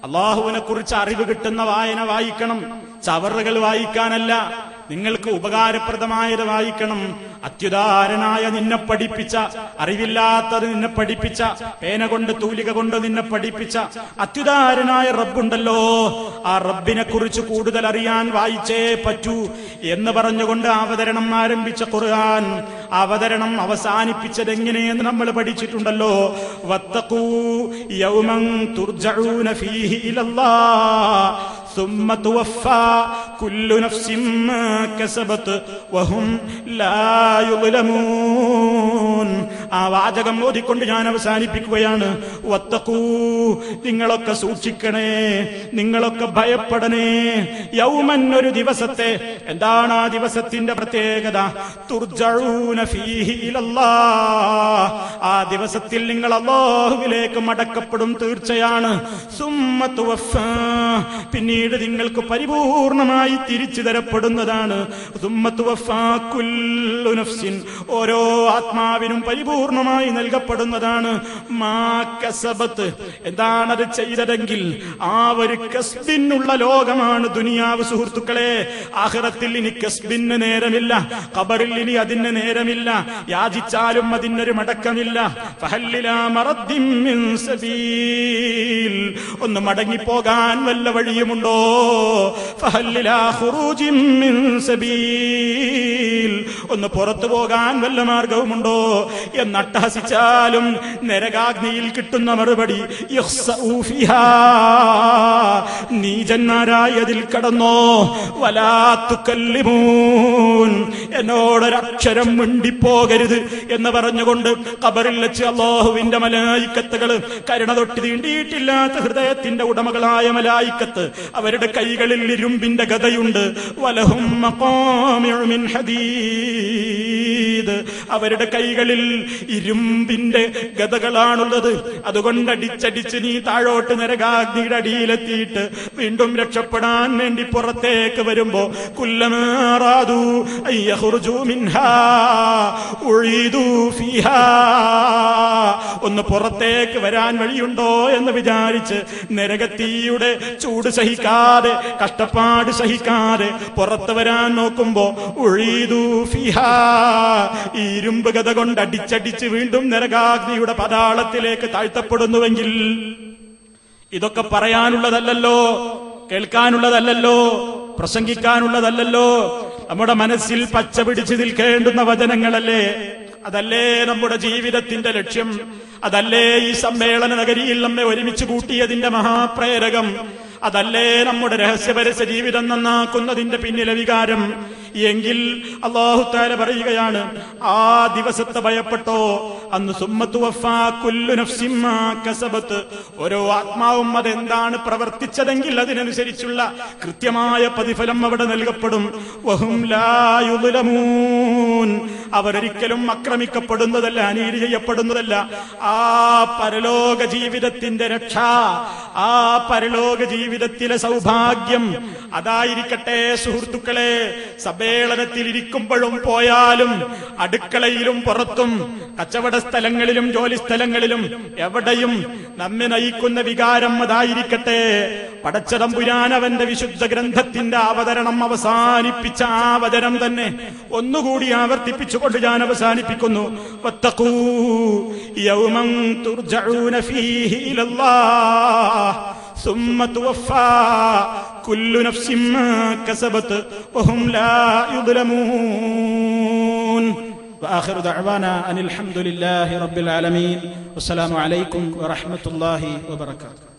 അല്ലാഹുവിനെ കുറിച്ച് അറിവ് കിട്ടുന്ന വായന വായിക്കണം. ചവറുകൾ വായിക്കാനല്ല, നിങ്ങൾക്ക് ഉപകാരപ്രദമായത് വായിക്കണം. അത്യുദാരനായ നിന്നെ പഠിപ്പിച്ച, അറിവില്ലാത്തത് നിന്നെ പഠിപ്പിച്ച, പേന കൊണ്ട് തൂലിക കൊണ്ട് നിന്നെ പഠിപ്പിച്ച അത്യുദാരനായ റബ്ബുണ്ടല്ലോ, ആ റബ്ബിനെ കുറിച്ച് കൂടുതൽ അറിയാൻ വായിച്ചേ പറ്റൂ എന്ന് പറഞ്ഞുകൊണ്ട് അവതരണം ആരംഭിച്ച ഖുർആൻ അവതരണം അവസാനിപ്പിച്ചത് എങ്ങനെയെന്ന് നമ്മൾ പഠിച്ചിട്ടുണ്ടല്ലോ. വത്തഖൂ യൗമൻ തുർജഊന ഫീഹി ഇലല്ലാഹ് ثم توفى كل نفس ما كسبت وهم لا يظلمون. ആ വാചകം ഓതിക്കൊണ്ട് ഞാൻ അവസാനിപ്പിക്കുകയാണ്. വത്തഖൂ, നിങ്ങളൊക്കെ സൂക്ഷിക്കണേ, നിങ്ങളൊക്കെ ഭയപ്പെടണേ. യൗമൻ, ഒരു ദിവസത്തെ. എന്താണ് ആ ദിവസത്തിന്റെ പ്രത്യേകത? തുർജഊന ഫീഹി ഇലല്ലാഹ്, ആ ദിവസത്തിൽ നിങ്ങൾ അല്ലാഹുവിലേക്ക് മടക്കപ്പെടും, തീർച്ചയാണ്. സുമ്മ തുവഫാ, പിന്നീട് നിങ്ങൾക്ക് പരിപൂർണമായി തിരിച്ചു തരപ്പെടുന്നതാണ്. സുമ്മ തുവഫാ കുല്ലു നഫ്സിൻ, ഓരോ ആത്മാവിനും പരിപൂർണമായി നൽകപ്പെടുന്നതാണ്. മാ കസബത്ത്, എന്താണത് ചെയ്തതെങ്കിൽ. ആ ഒരു കസ്ബിനുള്ള ലോകമാണ് ദുനിയാവ് സുഹൃത്തുക്കളെ. ആഖിറത്തിൽ ഇനി കസ്ബിന് നേരമില്ല, ഖബറിൽ ഇനി അതിന് നേരമില്ല, യാചിച്ചാലും അതിനൊരു മടക്കമില്ല. ഫഹല്ലിലാ മറദ്ദിൻ മിൻ സബീൽ, ഒന്ന് മടങ്ങിപ്പോകാൻ വല്ല വഴിയുമുണ്ടോ? ഫഹല്ലിലാ ഖുറൂജിൻ മിൻ സബീൽ, ഒന്ന് പുറത്തു പോകാൻ വല്ല മാർഗവുമുണ്ടോ എന്നട്ടഹസിച്ചാലും നരകാഗ്നിയിൽ കിട്ടുന്ന മറുപടി യഖ്സഊ ഫിഹാ, നീചന്മാരായി അതിൽ കടന്നോ. വലാ തുകല്ലിമൂൻ, എന്നോടൊരക്ഷരം മിണ്ടിപ്പോകരുത് എന്ന് പറഞ്ഞുകൊണ്ട് ഖബറിൽ വെച്ച് അല്ലാഹുവിന്റെ മലായിക്കത്തുകൾ, കരുണ തൊട്ട് തീണ്ടിയിട്ടില്ലാത്ത ഹൃദയത്തിന്റെ ഉടമകളായ മലായിക്കത്ത്, അവരുടെ കൈകളിൽ ഇരുമ്പിന്റെ ഗദയുണ്ട്. വലഹും മഖാമിഉ മിൻ ഹദീദ്, അവരുടെ കൈകളിൽ ഇരുമ്പിന്റെ ഗദകളാണുള്ളത്. അതുകൊണ്ട് അടിച്ചടിച്ച് നീ താഴോട്ട് നരകാഗ്നിയുടെ അടിയിലെത്തിയിട്ട് വീണ്ടും രക്ഷപ്പെടാൻ വേണ്ടി പുറത്തേക്ക് വരുമ്പോ കുല്ലമാ റാദു അയ്യഖ്റുജു മിൻഹാ ഉഈദു ഫീഹാ, ഒന്ന് പുറത്തേക്ക് വരാൻ വഴിയുണ്ടോ എന്ന് വിചാരിച്ച് നരകത്തീയുടെ ചൂട് സഹിക്കാതെ, കഷ്ടപ്പാട് സഹിക്കാതെ പുറത്ത് വരാൻ നോക്കുമ്പോ ഉഈദു ഫീഹാ, ഈ ഇരുമ്പ് ഗദ കൊണ്ട് അടിച്ചടിച്ച് വീണ്ടും നരകാഗ്നിയുടെ പതാളത്തിലേക്ക് താഴ്ത്തപ്പെടുന്നുവെങ്കിൽ ഇതൊക്കെ പറയാനുള്ളതല്ലല്ലോ, കേൾക്കാനുള്ളതല്ലല്ലോ, പ്രസംഗിക്കാനുള്ളതല്ലല്ലോ. നമ്മുടെ മനസ്സിൽ പച്ച പിടിച്ചു നിൽക്കേണ്ടുന്ന വചനങ്ങളല്ലേ. അതല്ലേ നമ്മുടെ ജീവിതത്തിന്റെ ലക്ഷ്യം. അതല്ലേ ഈ സമ്മേളന നഗരിയിൽ നമ്മെ ഒരുമിച്ച് കൂട്ടിയതിന്റെ മഹാപ്രേരകം. അതല്ലേ നമ്മുടെ രഹസ്യപരസ്യ ജീവിതം നന്നാക്കുന്നതിന്റെ പിന്നിലെ വികാരം. എങ്കിൽ അല്ലാഹു തആല പറയുകയാണ്, ആ ദിവസത്തെ ഭയപ്പെട്ടോ. അന്ന് സുമ്മത്തു വഫാ കുല്ലു നഫ്സിൻ മാ കസബത്ത്, ഓരോ ആത്മാവും അതെന്താണ് പ്രവർത്തിച്ചതെങ്കിൽ അതിനനുസരിച്ചുള്ള കൃത്യമായ പ്രതിഫലം അവിടെ നൽകപ്പെടും. വഹും ലാ യുദ്ലമൂൻ, അവരൊരിക്കലും ആക്രമിക്കപ്പെടുന്നതല്ല, അനീതി ചെയ്യപ്പെടുന്നതല്ല. ആ പരലോക ജീവിതത്തിന്റെ രക്ഷ, ആ പരലോക ജീവിതത്തിലെ സൗഭാഗ്യം അതായിരിക്കട്ടെ സുഹൃത്തുക്കളെ. സമ്മേളനത്തിൽ ഇരിക്കുമ്പോഴും പോയാലും, അടുക്കളയിലും പുറത്തും, കച്ചവട സ്ഥലങ്ങളിലും ജോലി സ്ഥലങ്ങളിലും എവിടെയും നമ്മെ നയിക്കുന്ന വികാരം അതായിരിക്കട്ടെ. പടച്ചതമ്പുരാൻ അവന്റെ വിശുദ്ധ ഗ്രന്ഥത്തിന്റെ അവതരണം അവസാനിപ്പിച്ച ആ വചനം തന്നെ ഒന്നുകൂടി ആവർത്തിപ്പിച്ചുകൊണ്ട് ഞാൻ അവസാനിപ്പിക്കുന്നു. വത്തഖൂ യൗമൻ തുർജഊന ഫീഹി ഇലല്ലാഹ് ثم توفى كل نفس ما كسبت وهم لا يظلمون. وآخر دعوانا أن الحمد لله رب العالمين والسلام عليكم ورحمة الله وبركاته.